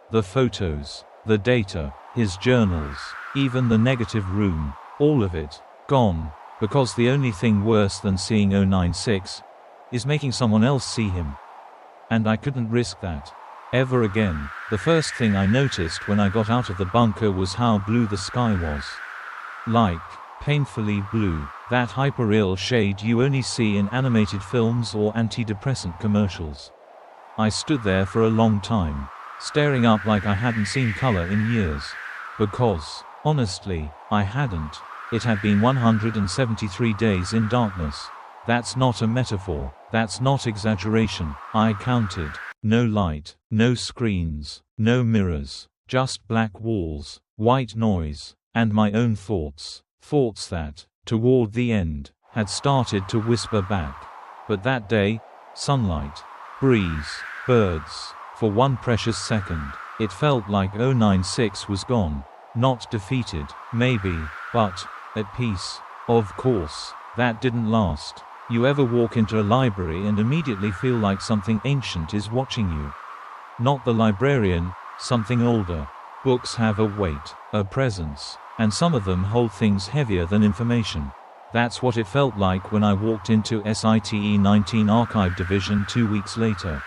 S1: The photos, the data, his journals, even the negative room, all of it, gone, because the only thing worse than seeing 096 is making someone else see him. And I couldn't risk that. Ever again. The first thing I noticed when I got out of the bunker was how blue the sky was. Like, painfully blue, that hyperreal shade you only see in animated films or antidepressant commercials. I stood there for a long time, staring up like I hadn't seen color in years. Because, honestly, I hadn't. It had been 173 days in darkness. That's not a metaphor. That's not exaggeration. I counted. No light, no screens, no mirrors, just black walls, white noise, and my own thoughts. Thoughts that, toward the end, had started to whisper back. But that day, sunlight, breeze, birds. For one precious second, it felt like 096 was gone. Not defeated, maybe, but at peace. Of course, that didn't last. You ever walk into a library and immediately feel like something ancient is watching you? Not the librarian, something older. Books have a weight, a presence, and some of them hold things heavier than information. That's what it felt like when I walked into SITE 19 Archive Division 2 weeks later.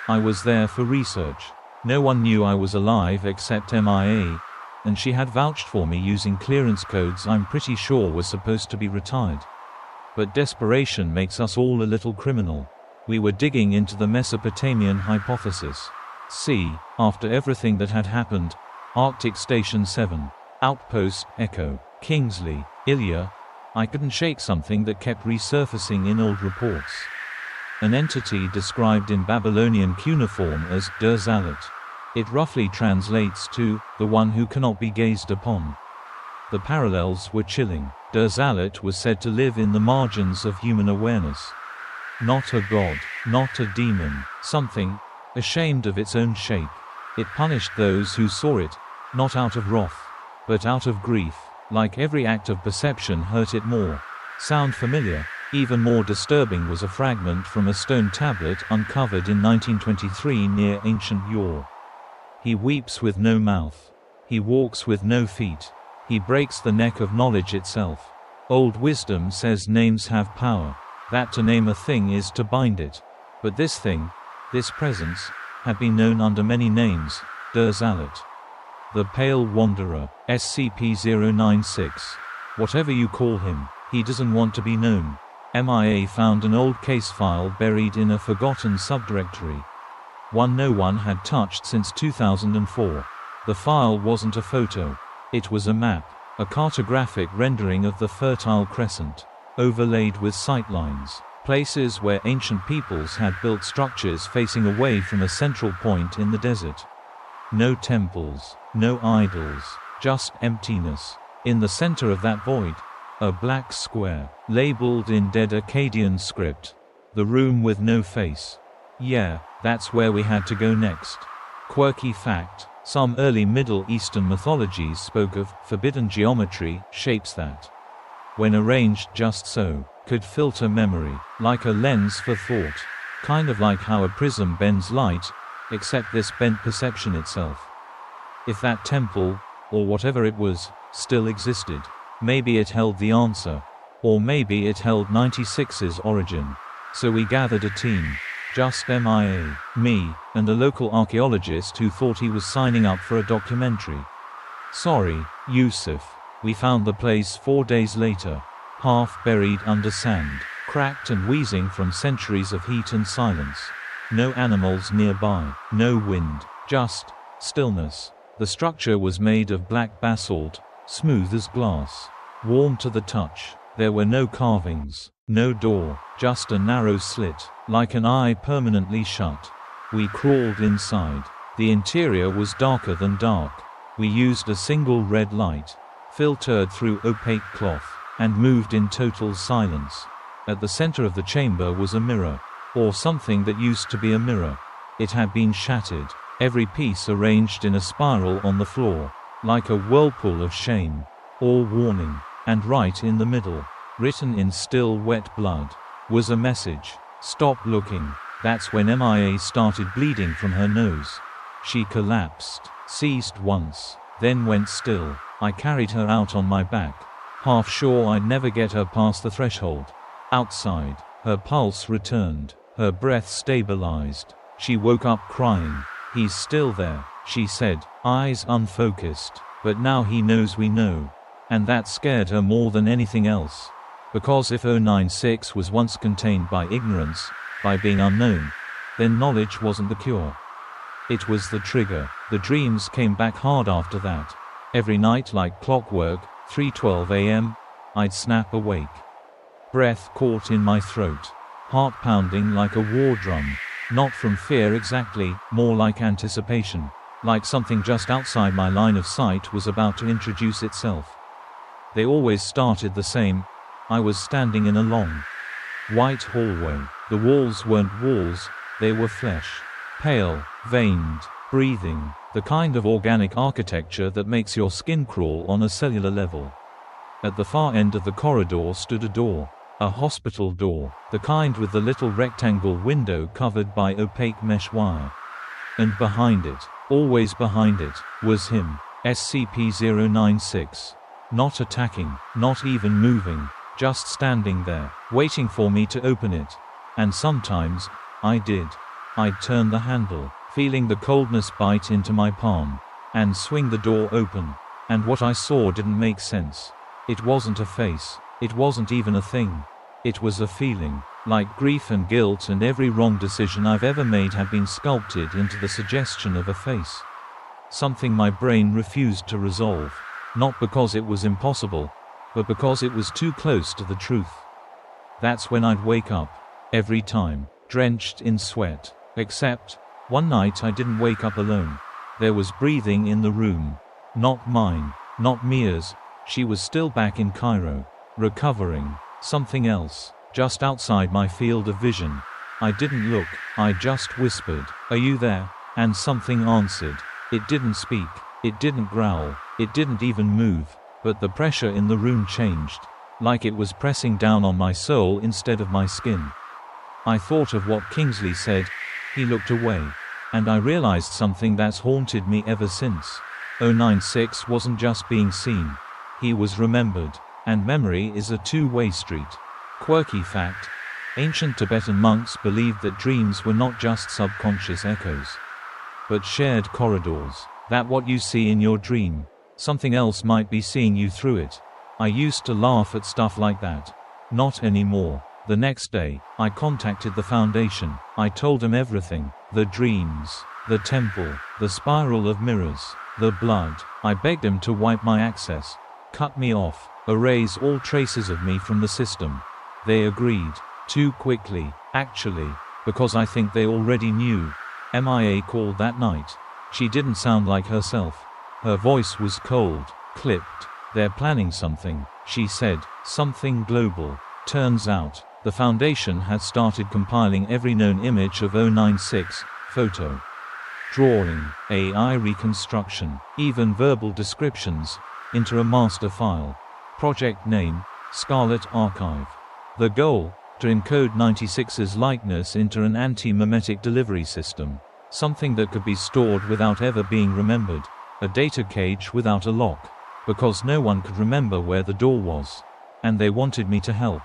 S1: I was there for research. No one knew I was alive except MIA, and she had vouched for me using clearance codes I'm pretty sure were supposed to be retired. But desperation makes us all a little criminal. We were digging into the Mesopotamian hypothesis. See, after everything that had happened, Arctic Station 7, Outpost, Echo, Kingsley, Ilya, I couldn't shake something that kept resurfacing in old reports. An entity described in Babylonian cuneiform as Derzalit. It roughly translates to, the one who cannot be gazed upon. The parallels were chilling. Derzalit was said to live in the margins of human awareness. Not a god, not a demon, something, ashamed of its own shape. It punished those who saw it, not out of wrath, but out of grief. Like every act of perception hurt it more. Sound familiar? Even more disturbing was a fragment from a stone tablet uncovered in 1923 near ancient Ur. He weeps with no mouth. He walks with no feet. He breaks the neck of knowledge itself. Old wisdom says names have power. That to name a thing is to bind it. But this thing, this presence, had been known under many names. Derzalit. The Pale Wanderer, SCP-096. Whatever you call him, he doesn't want to be known. MIA found an old case file buried in a forgotten subdirectory. One no one had touched since 2004. The file wasn't a photo. It was a map, a cartographic rendering of the Fertile Crescent, overlaid with sightlines, places where ancient peoples had built structures facing away from a central point in the desert. No temples, no idols, just emptiness. In the center of that void, A black square, labeled in dead Akkadian script. The room with no face. Yeah, that's where we had to go next. Quirky fact, some early Middle Eastern mythologies spoke of forbidden geometry shapes that, when arranged just so, could filter memory, like a lens for thought. Kind of like how a prism bends light, except this bent perception itself. If that temple, or whatever it was, still existed, maybe it held the answer. Or maybe it held 96's origin. So we gathered a team. Just MIA, me, and a local archaeologist who thought he was signing up for a documentary. Sorry, Yusuf. We found the place 4 days later. Half buried under sand, cracked and wheezing from centuries of heat and silence. No animals nearby, no wind, just stillness. The structure was made of black basalt, smooth as glass, warm to the touch. There were no carvings, no door, just a narrow slit, like an eye permanently shut. We crawled inside. The interior was darker than dark. We used a single red light, filtered through opaque cloth, and moved in total silence. At the center of the chamber was a mirror, or something that used to be a mirror. It had been shattered, every piece arranged in a spiral on the floor, like a whirlpool of shame, or warning. And right in the middle, written in still wet blood, was a message. Stop looking. That's when MIA started bleeding from her nose. She collapsed, ceased once, then went still. I carried her out on my back, half sure I'd never get her past the threshold. Outside, her pulse returned, her breath stabilized. She woke up crying. He's still there, she said, eyes unfocused. But now he knows we know. And that scared her more than anything else. Because if 096 was once contained by ignorance, by being unknown, then knowledge wasn't the cure. It was the trigger. The dreams came back hard after that. Every night like clockwork, 3:12 a.m., I'd snap awake. Breath caught in my throat. Heart pounding like a war drum. Not from fear exactly, more like anticipation. Like something just outside my line of sight was about to introduce itself. They always started the same. I was standing in a long, white hallway. The walls weren't walls, they were flesh. Pale, veined, breathing. The kind of organic architecture that makes your skin crawl on a cellular level. At the far end of the corridor stood a door. A hospital door. The kind with the little rectangle window covered by opaque mesh wire. And behind it, always behind it, was him. SCP-096. Not attacking, not even moving, just standing there, waiting for me to open it. And sometimes, I did. I'd turn the handle, feeling the coldness bite into my palm, and swing the door open. And what I saw didn't make sense. It wasn't a face, it wasn't even a thing. It was a feeling, like grief and guilt, and every wrong decision I've ever made had been sculpted into the suggestion of a face. Something my brain refused to resolve. Not because it was impossible, but because it was too close to the truth. That's when I'd wake up, every time, drenched in sweat. Except, one night I didn't wake up alone. There was breathing in the room. Not mine, not Mia's. She was still back in Cairo, recovering. Something else, just outside my field of vision. I didn't look, I just whispered, "Are you there?" And something answered. It didn't speak, it didn't growl, it didn't even move, but the pressure in the room changed, like it was pressing down on my soul instead of my skin. I thought of what Kingsley said. He looked away. And I realized something that's haunted me ever since. 096 wasn't just being seen. He was remembered. And memory is a two-way street. Quirky fact. Ancient Tibetan monks believed that dreams were not just subconscious echoes, but shared corridors. That what you see in your dream, something else might be seeing you through it. I used to laugh at stuff like that. Not anymore. The next day, I contacted the Foundation. I told them everything. The dreams, the temple, the spiral of mirrors, the blood. I begged them to wipe my access, cut me off, erase all traces of me from the system. They agreed. Too quickly, actually, because I think they already knew. MIA called that night. She didn't sound like herself. Her voice was cold, clipped, They're planning something, she said, something global. Turns out, the Foundation had started compiling every known image of 096, photo, drawing, AI reconstruction, even verbal descriptions, into a master file. Project name, Scarlet Archive. The goal, to encode 96's likeness into an anti-memetic delivery system. Something that could be stored without ever being remembered. A data cage without a lock. Because no one could remember where the door was. And they wanted me to help.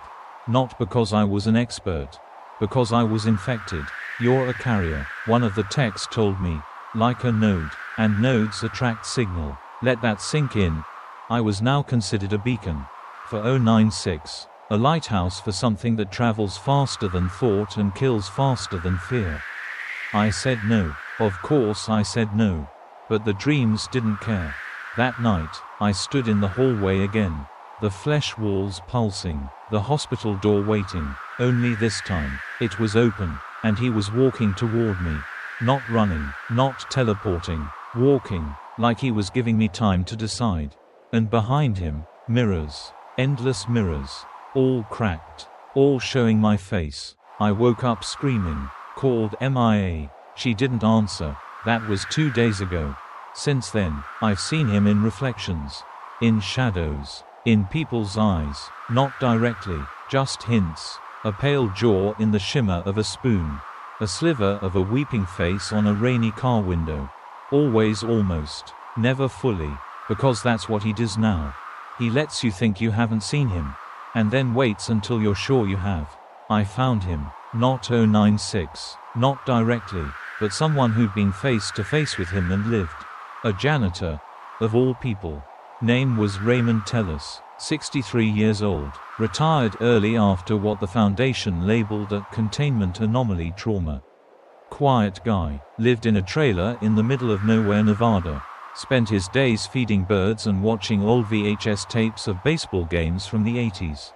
S1: Not because I was an expert. Because I was infected. You're a carrier, one of the techs told me. Like a node. And nodes attract signal. Let that sink in. I was now considered a beacon. For 096. A lighthouse for something that travels faster than thought and kills faster than fear. I said no. Of course I said no. But the dreams didn't care. That night, I stood in the hallway again. The flesh walls pulsing, the hospital door waiting. Only this time, it was open, and he was walking toward me. Not running, not teleporting, walking, like he was giving me time to decide. And behind him, mirrors, endless mirrors, all cracked, all showing my face. I woke up screaming, called MIA. She didn't answer. That was 2 days ago. Since then, I've seen him in reflections, in shadows, in people's eyes, not directly, just hints, a pale jaw in the shimmer of a spoon, a sliver of a weeping face on a rainy car window. Always almost, never fully, because that's what he does now. He lets you think you haven't seen him, and then waits until you're sure you have. I found him, not 096, not directly, but someone who'd been face to face with him and lived. A janitor, of all people. Name was Raymond Tellis, 63 years old, retired early after what the Foundation labeled a containment anomaly trauma. Quiet guy, lived in a trailer in the middle of nowhere, Nevada. Spent his days feeding birds and watching old VHS tapes of baseball games from the 80s.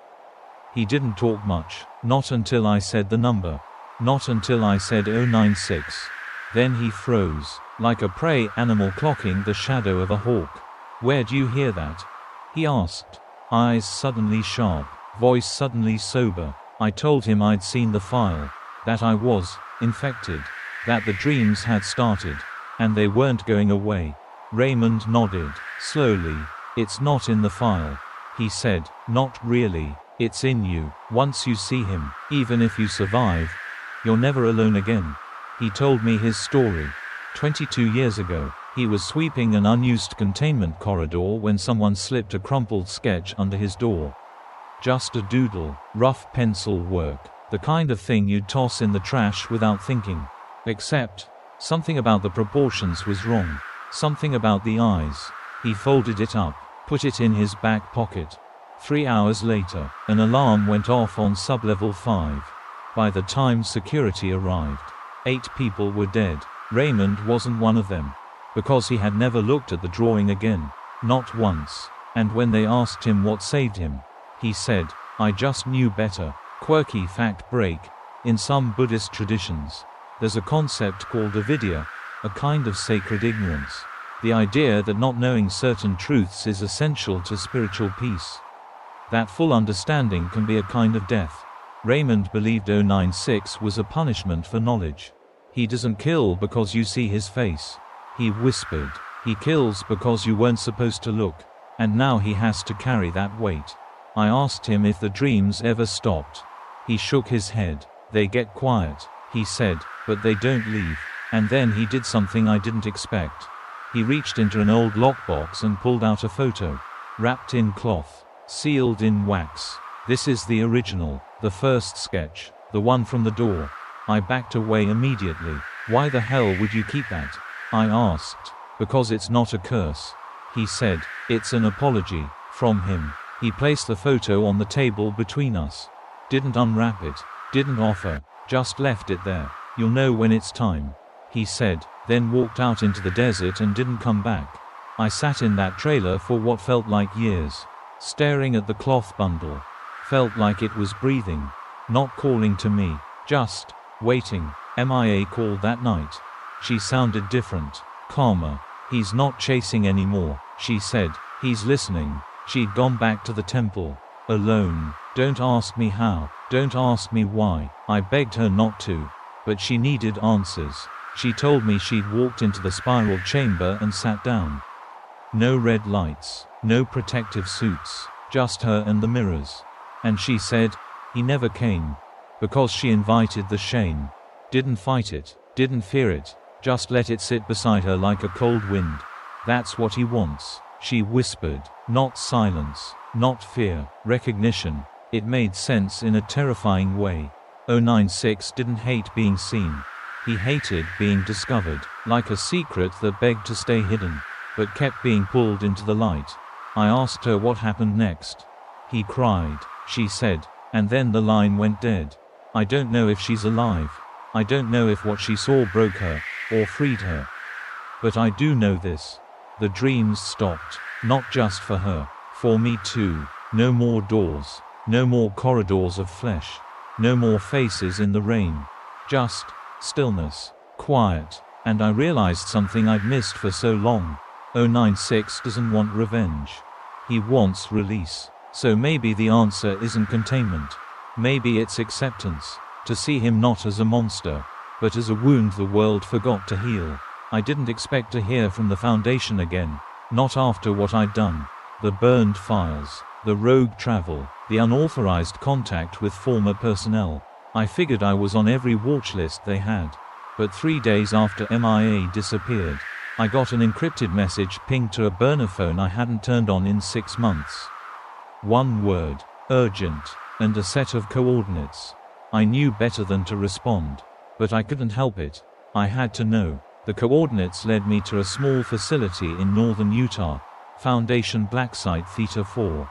S1: He didn't talk much, not until I said the number. Not until I said 096. Then he froze, like a prey animal clocking the shadow of a hawk. Where'd you hear that? He asked. Eyes suddenly sharp, voice suddenly sober. I told him I'd seen the file. That I was infected. That the dreams had started. And they weren't going away. Raymond nodded, slowly. It's not in the file. He said, not really. It's in you. Once you see him, even if you survive, you're never alone again. He told me his story. 22 years ago, he was sweeping an unused containment corridor when someone slipped a crumpled sketch under his door. Just a doodle, rough pencil work, the kind of thing you'd toss in the trash without thinking. Except, something about the proportions was wrong. Something about the eyes. He folded it up, put it in his back pocket. 3 hours later, an alarm went off on sublevel 5. By the time security arrived, 8 people were dead. Raymond wasn't one of them. Because he had never looked at the drawing again. Not once. And when they asked him what saved him, he said, I just knew better. Quirky fact break. In some Buddhist traditions, there's a concept called avidya, a kind of sacred ignorance. The idea that not knowing certain truths is essential to spiritual peace. That full understanding can be a kind of death. Raymond believed 096 was a punishment for knowledge. He doesn't kill because you see his face. He whispered. He kills because you weren't supposed to look. And now he has to carry that weight. I asked him if the dreams ever stopped. He shook his head. They get quiet, he said, but they don't leave. And then he did something I didn't expect. He reached into an old lockbox and pulled out a photo. Wrapped in cloth. Sealed in wax. This is the original, the first sketch, the one from the door. I backed away immediately. Why the hell would you keep that? I asked. Because it's not a curse. He said, it's an apology, from him. He placed the photo on the table between us. Didn't unwrap it. Didn't offer. Just left it there. You'll know when it's time. He said, then walked out into the desert and didn't come back. I sat in that trailer for what felt like years. Staring at the cloth bundle. Felt like it was breathing. Not calling to me. Just waiting. MIA called that night. She sounded different. Calmer. He's not chasing anymore, she said. He's listening. She'd gone back to the temple. Alone. Don't ask me how. Don't ask me why. I begged her not to. But she needed answers. She told me she'd walked into the spiral chamber and sat down. No red lights. No protective suits. Just her and the mirrors. And she said, he never came. Because she invited the shame. Didn't fight it. Didn't fear it. Just let it sit beside her like a cold wind. That's what he wants. She whispered. Not silence. Not fear. Recognition. It made sense in a terrifying way. 096 didn't hate being seen. He hated being discovered, like a secret that begged to stay hidden, but kept being pulled into the light. I asked her what happened next. He cried, she said, and then the line went dead. I don't know if she's alive. I don't know if what she saw broke her, or freed her. But I do know this. The dreams stopped, not just for her, for me too. No more doors, no more corridors of flesh, no more faces in the rain. Just stillness, quiet, and I realized something I'd missed for so long. 096 doesn't want revenge. He wants release. So maybe the answer isn't containment. Maybe it's acceptance. To see him not as a monster, but as a wound the world forgot to heal. I didn't expect to hear from the Foundation again. Not after what I'd done. The burned files, the rogue travel, the unauthorized contact with former personnel. I figured I was on every watch list they had. But 3 days after MIA disappeared, I got an encrypted message pinged to a burner phone I hadn't turned on in 6 months. One word, urgent, and a set of coordinates. I knew better than to respond, but I couldn't help it. I had to know. The coordinates led me to a small facility in northern Utah, Foundation Black Site Theta 4.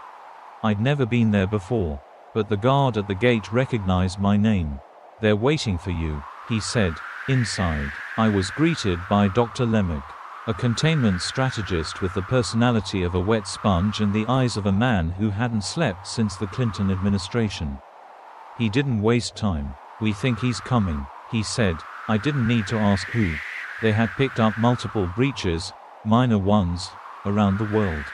S1: I'd never been there before, but the guard at the gate recognized my name. They're waiting for you, he said. Inside, I was greeted by Dr. Lemek, a containment strategist with the personality of a wet sponge and the eyes of a man who hadn't slept since the Clinton administration. He didn't waste time. We think he's coming, he said. I didn't need to ask who. They had picked up multiple breaches, minor ones, around the world.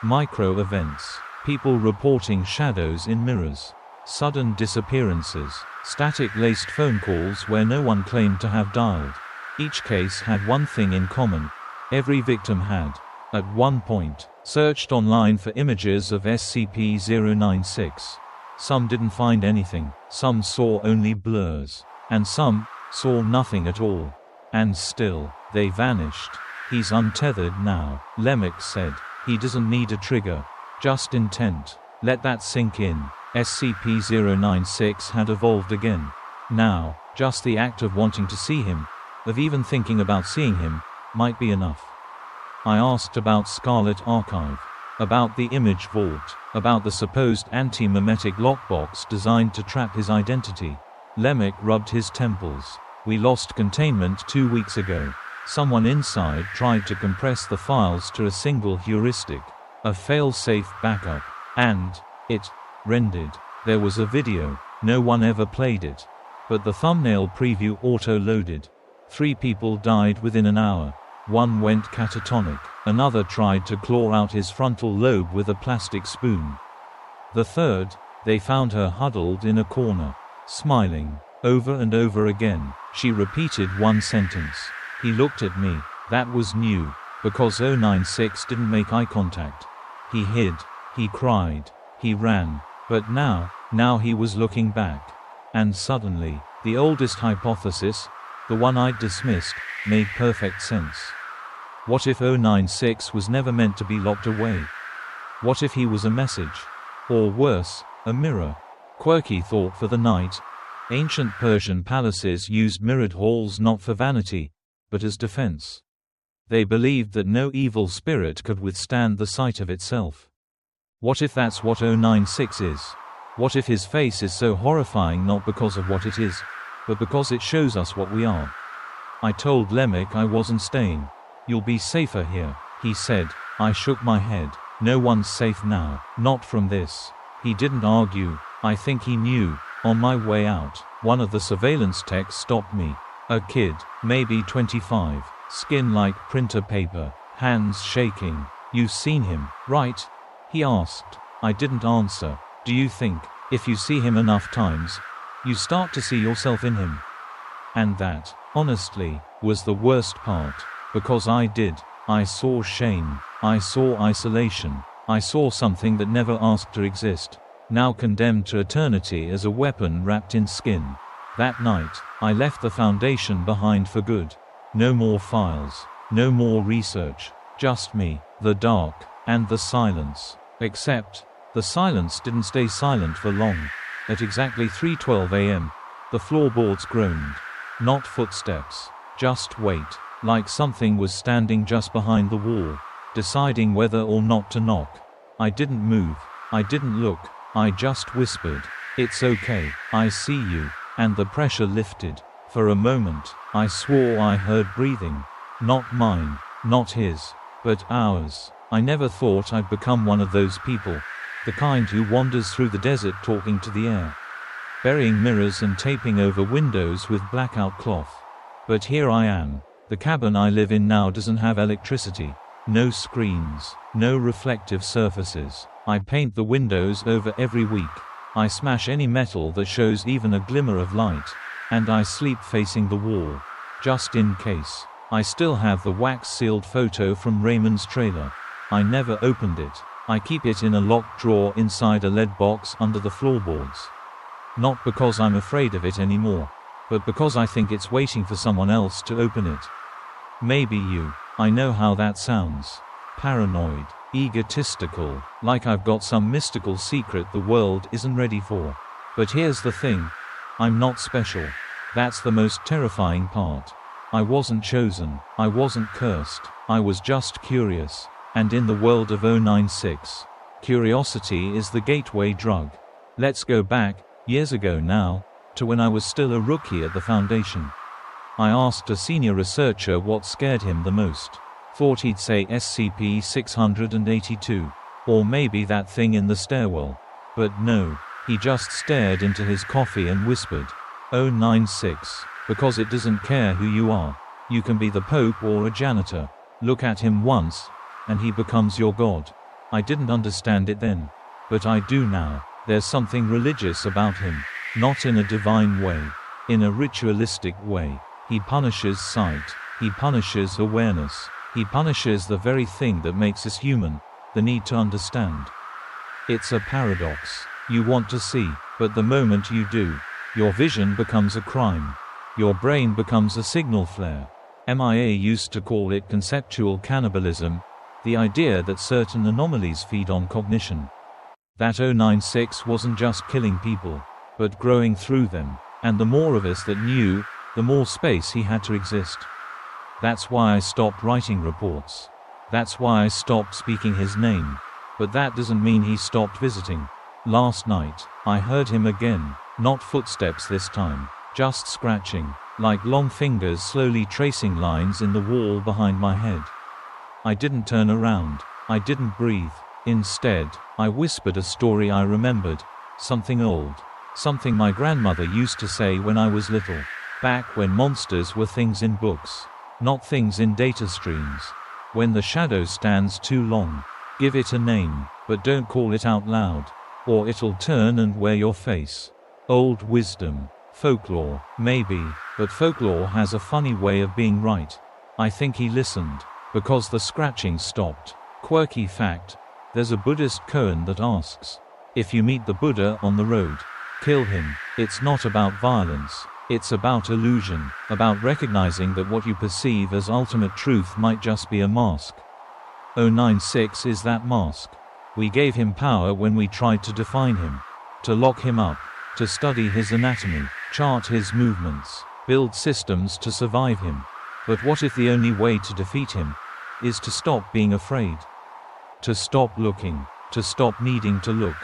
S1: Micro events, people reporting shadows in mirrors, sudden disappearances, static-laced phone calls where no one claimed to have dialed. Each case had one thing in common. Every victim had, at one point, searched online for images of SCP-096. Some didn't find anything, some saw only blurs, and some saw nothing at all. And still, they vanished. He's untethered now, Lemek said. He doesn't need a trigger, just intent. Let that sink in. SCP-096 had evolved again. Now, just the act of wanting to see him, of even thinking about seeing him, might be enough. I asked about Scarlet Archive, about the image vault, about the supposed anti-memetic lockbox designed to trap his identity. Lemek rubbed his temples. We lost containment 2 weeks ago. Someone inside tried to compress the files to a single heuristic, a fail-safe backup, and it rendered. There was a video. No one ever played it. But the thumbnail preview auto-loaded. 3 people died within an hour. One went catatonic. Another tried to claw out his frontal lobe with a plastic spoon. The third, they found her huddled in a corner, smiling. Over and over again, she repeated one sentence. He looked at me. That was new, because 096 didn't make eye contact. He hid. He cried. He ran. But now he was looking back. And suddenly, the oldest hypothesis, the one I'd dismissed, made perfect sense. What if 096 was never meant to be locked away? What if he was a message? Or worse, a mirror? Quirky thought for the night. Ancient Persian palaces used mirrored halls not for vanity, but as defense. They believed that no evil spirit could withstand the sight of itself. What if that's what 096 is? What if his face is so horrifying not because of what it is, but because it shows us what we are? I told Lemek I wasn't staying. You'll be safer here, he said. I shook my head. No one's safe now, not from this. He didn't argue. I think he knew. On my way out, one of the surveillance techs stopped me. A kid, maybe 25, skin like printer paper, hands shaking. You've seen him, right? He asked. I didn't answer. Do you think, if you see him enough times, you start to see yourself in him? And that, honestly, was the worst part. Because I did. I saw shame. I saw isolation. I saw something that never asked to exist, now condemned to eternity as a weapon wrapped in skin. That night, I left the Foundation behind for good. No more files. No more research. Just me, the dark, and the silence. Except, the silence didn't stay silent for long. At exactly 3:12 a.m., the floorboards groaned. Not footsteps. Just weight. Like something was standing just behind the wall, deciding whether or not to knock. I didn't move. I didn't look. I just whispered, "It's okay, I see you," and the pressure lifted. For a moment, I swore I heard breathing. Not mine, not his, but ours. I never thought I'd become one of those people, the kind who wanders through the desert talking to the air, burying mirrors and taping over windows with blackout cloth. But here I am. The cabin I live in now doesn't have electricity. No screens, no reflective surfaces. I paint the windows over every week. I smash any metal that shows even a glimmer of light. And I sleep facing the wall. Just in case. I still have the wax-sealed photo from Raymond's trailer. I never opened it. I keep it in a locked drawer inside a lead box under the floorboards. Not because I'm afraid of it anymore, but because I think it's waiting for someone else to open it. Maybe you. I know how that sounds. Paranoid, egotistical, like I've got some mystical secret the world isn't ready for. But here's the thing. I'm not special. That's the most terrifying part. I wasn't chosen. I wasn't cursed. I was just curious. And in the world of 096, curiosity is the gateway drug. Let's go back, years ago now, to when I was still a rookie at the Foundation. I asked a senior researcher what scared him the most. Thought he'd say SCP-682. Or maybe that thing in the stairwell. But no, he just stared into his coffee and whispered, "096, because it doesn't care who you are. You can be the Pope or a janitor. Look at him once, and he becomes your god." I didn't understand it then. But I do now. There's something religious about him. Not in a divine way. In a ritualistic way. He punishes sight. He punishes awareness. He punishes the very thing that makes us human, the need to understand. It's a paradox. You want to see, but the moment you do, your vision becomes a crime. Your brain becomes a signal flare. MIA used to call it conceptual cannibalism, the idea that certain anomalies feed on cognition. That 096 wasn't just killing people, but growing through them, and the more of us that knew, the more space he had to exist. That's why I stopped writing reports. That's why I stopped speaking his name. But that doesn't mean he stopped visiting. Last night, I heard him again, not footsteps this time, just scratching, like long fingers slowly tracing lines in the wall behind my head. I didn't turn around. I didn't breathe. Instead, I whispered a story I remembered, something old, something my grandmother used to say when I was little, back when monsters were things in books, not things in data streams. When the shadow stands too long, give it a name, but don't call it out loud, or it'll turn and wear your face. Old wisdom. Folklore, maybe, but folklore has a funny way of being right. I think he listened, because the scratching stopped. Quirky fact, there's a Buddhist koan that asks, if you meet the Buddha on the road, kill him. It's not about violence. It's about illusion, about recognizing that what you perceive as ultimate truth might just be a mask. 096 is that mask. We gave him power when we tried to define him, to lock him up, to study his anatomy, chart his movements, build systems to survive him. But what if the only way to defeat him is to stop being afraid? To stop looking, to stop needing to look.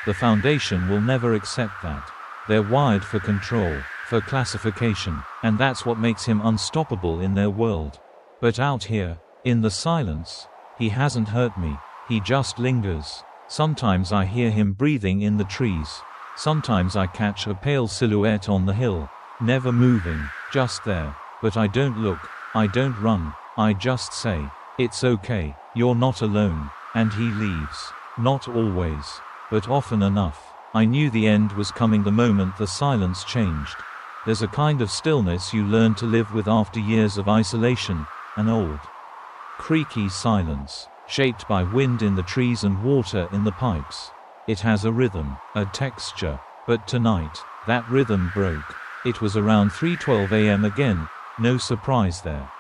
S1: The Foundation will never accept that. They're wired for control, for classification, and that's what makes him unstoppable in their world. But out here, in the silence, he hasn't hurt me. He just lingers. Sometimes I hear him breathing in the trees. Sometimes I catch a pale silhouette on the hill, never moving, just there. But I don't look, I don't run, I just say, "It's okay, you're not alone," and he leaves. Not always. But often enough. I knew the end was coming the moment the silence changed. There's a kind of stillness you learn to live with after years of isolation, an old, creaky silence, shaped by wind in the trees and water in the pipes. It has a rhythm, a texture. But tonight, that rhythm broke. It was around 3:12 a.m. again, no surprise there.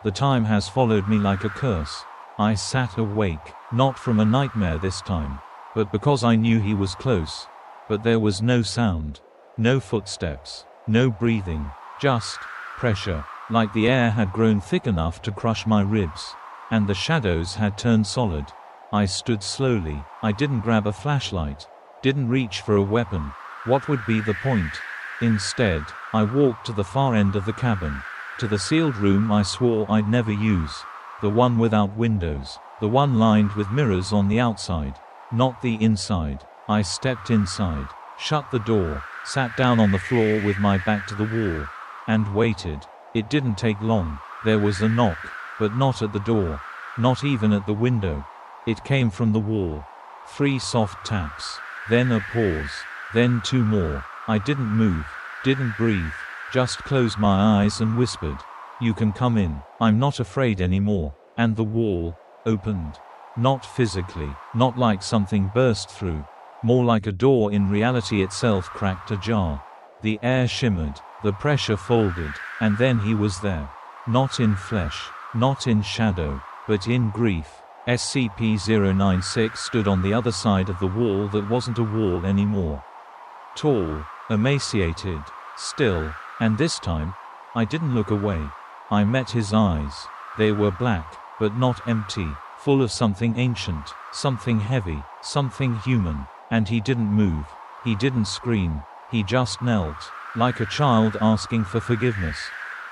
S1: The time has followed me like a curse. I sat awake, not from a nightmare this time, but because I knew he was close. But there was no sound, no footsteps, no breathing, just pressure, like the air had grown thick enough to crush my ribs, and the shadows had turned solid. I stood slowly. I didn't grab a flashlight, didn't reach for a weapon. What would be the point? Instead, I walked to the far end of the cabin, to the sealed room I swore I'd never use, the one without windows, the one lined with mirrors on the outside, not the inside. I stepped inside, shut the door, sat down on the floor with my back to the wall, and waited. It didn't take long. There was a knock, but not at the door, not even at the window. It came from the wall. 3 soft taps, then a pause, then 2 more. I didn't move, didn't breathe, just closed my eyes and whispered, "You can come in, I'm not afraid anymore." And the wall opened. Not physically, not like something burst through, more like a door in reality itself cracked ajar. The air shimmered, the pressure folded, and then he was there. Not in flesh, not in shadow, but in grief. SCP-096 stood on the other side of the wall that wasn't a wall anymore. Tall, emaciated, still, and this time, I didn't look away. I met his eyes. They were black, but not empty, full of something ancient, something heavy, something human. And he didn't move. He didn't scream. He just knelt, like a child asking for forgiveness.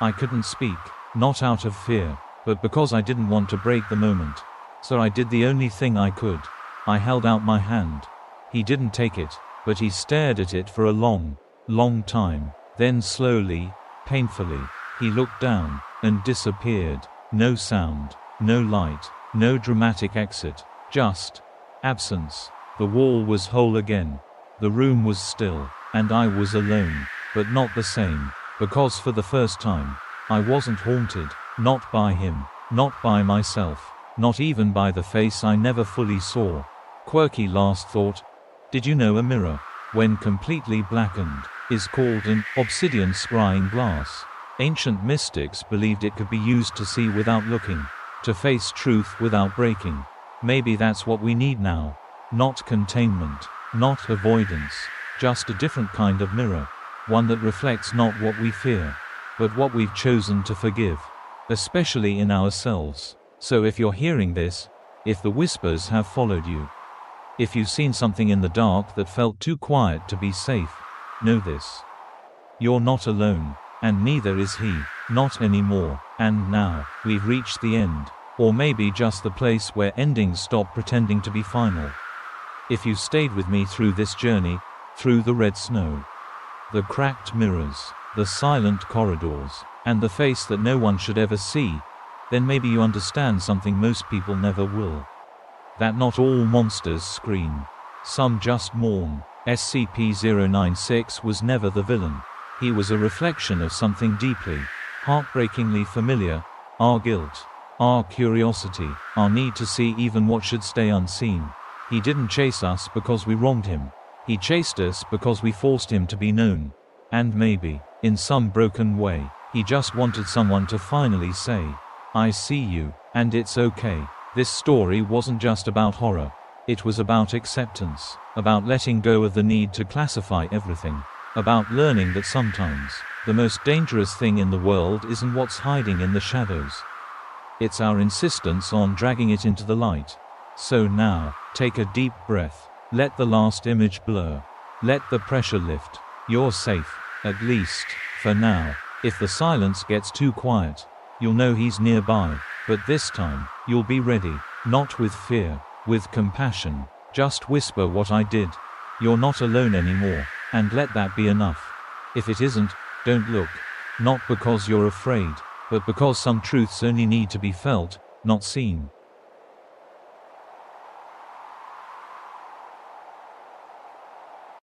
S1: I couldn't speak, not out of fear, but because I didn't want to break the moment. So I did the only thing I could. I held out my hand. He didn't take it, but he stared at it for a long, long time. Then slowly, painfully, he looked down, and disappeared. No sound, no light, no dramatic exit, just absence. The wall was whole again. The room was still, and I was alone, but not the same, because for the first time, I wasn't haunted, not by him, not by myself, not even by the face I never fully saw. Quirky last thought. Did you know a mirror, when completely blackened, is called an obsidian scrying glass? Ancient mystics believed it could be used to see without looking, to face truth without breaking. Maybe that's what we need now. Not containment, not avoidance, just a different kind of mirror. One that reflects not what we fear, but what we've chosen to forgive, especially in ourselves. So if you're hearing this, if the whispers have followed you, if you've seen something in the dark that felt too quiet to be safe, know this. You're not alone, and neither is he, not anymore. And now, we've reached the end, or maybe just the place where endings stop pretending to be final. If you stayed with me through this journey, through the red snow, the cracked mirrors, the silent corridors, and the face that no one should ever see, then maybe you understand something most people never will. That not all monsters scream. Some just mourn. SCP-096 was never the villain. He was a reflection of something deeply, heartbreakingly familiar, our guilt, our curiosity, our need to see even what should stay unseen. He didn't chase us because we wronged him. He chased us because we forced him to be known. And maybe, in some broken way, he just wanted someone to finally say, "I see you, and it's okay." This story wasn't just about horror. It was about acceptance, about letting go of the need to classify everything, about learning that sometimes, the most dangerous thing in the world isn't what's hiding in the shadows. It's our insistence on dragging it into the light. So now, take a deep breath. Let the last image blur. Let the pressure lift. You're safe, at least, for now. If the silence gets too quiet, you'll know he's nearby. But this time, you'll be ready, not with fear, with compassion. Just whisper what I did. You're not alone anymore, and let that be enough. If it isn't, don't look. Not because you're afraid, but because some truths only need to be felt, not seen.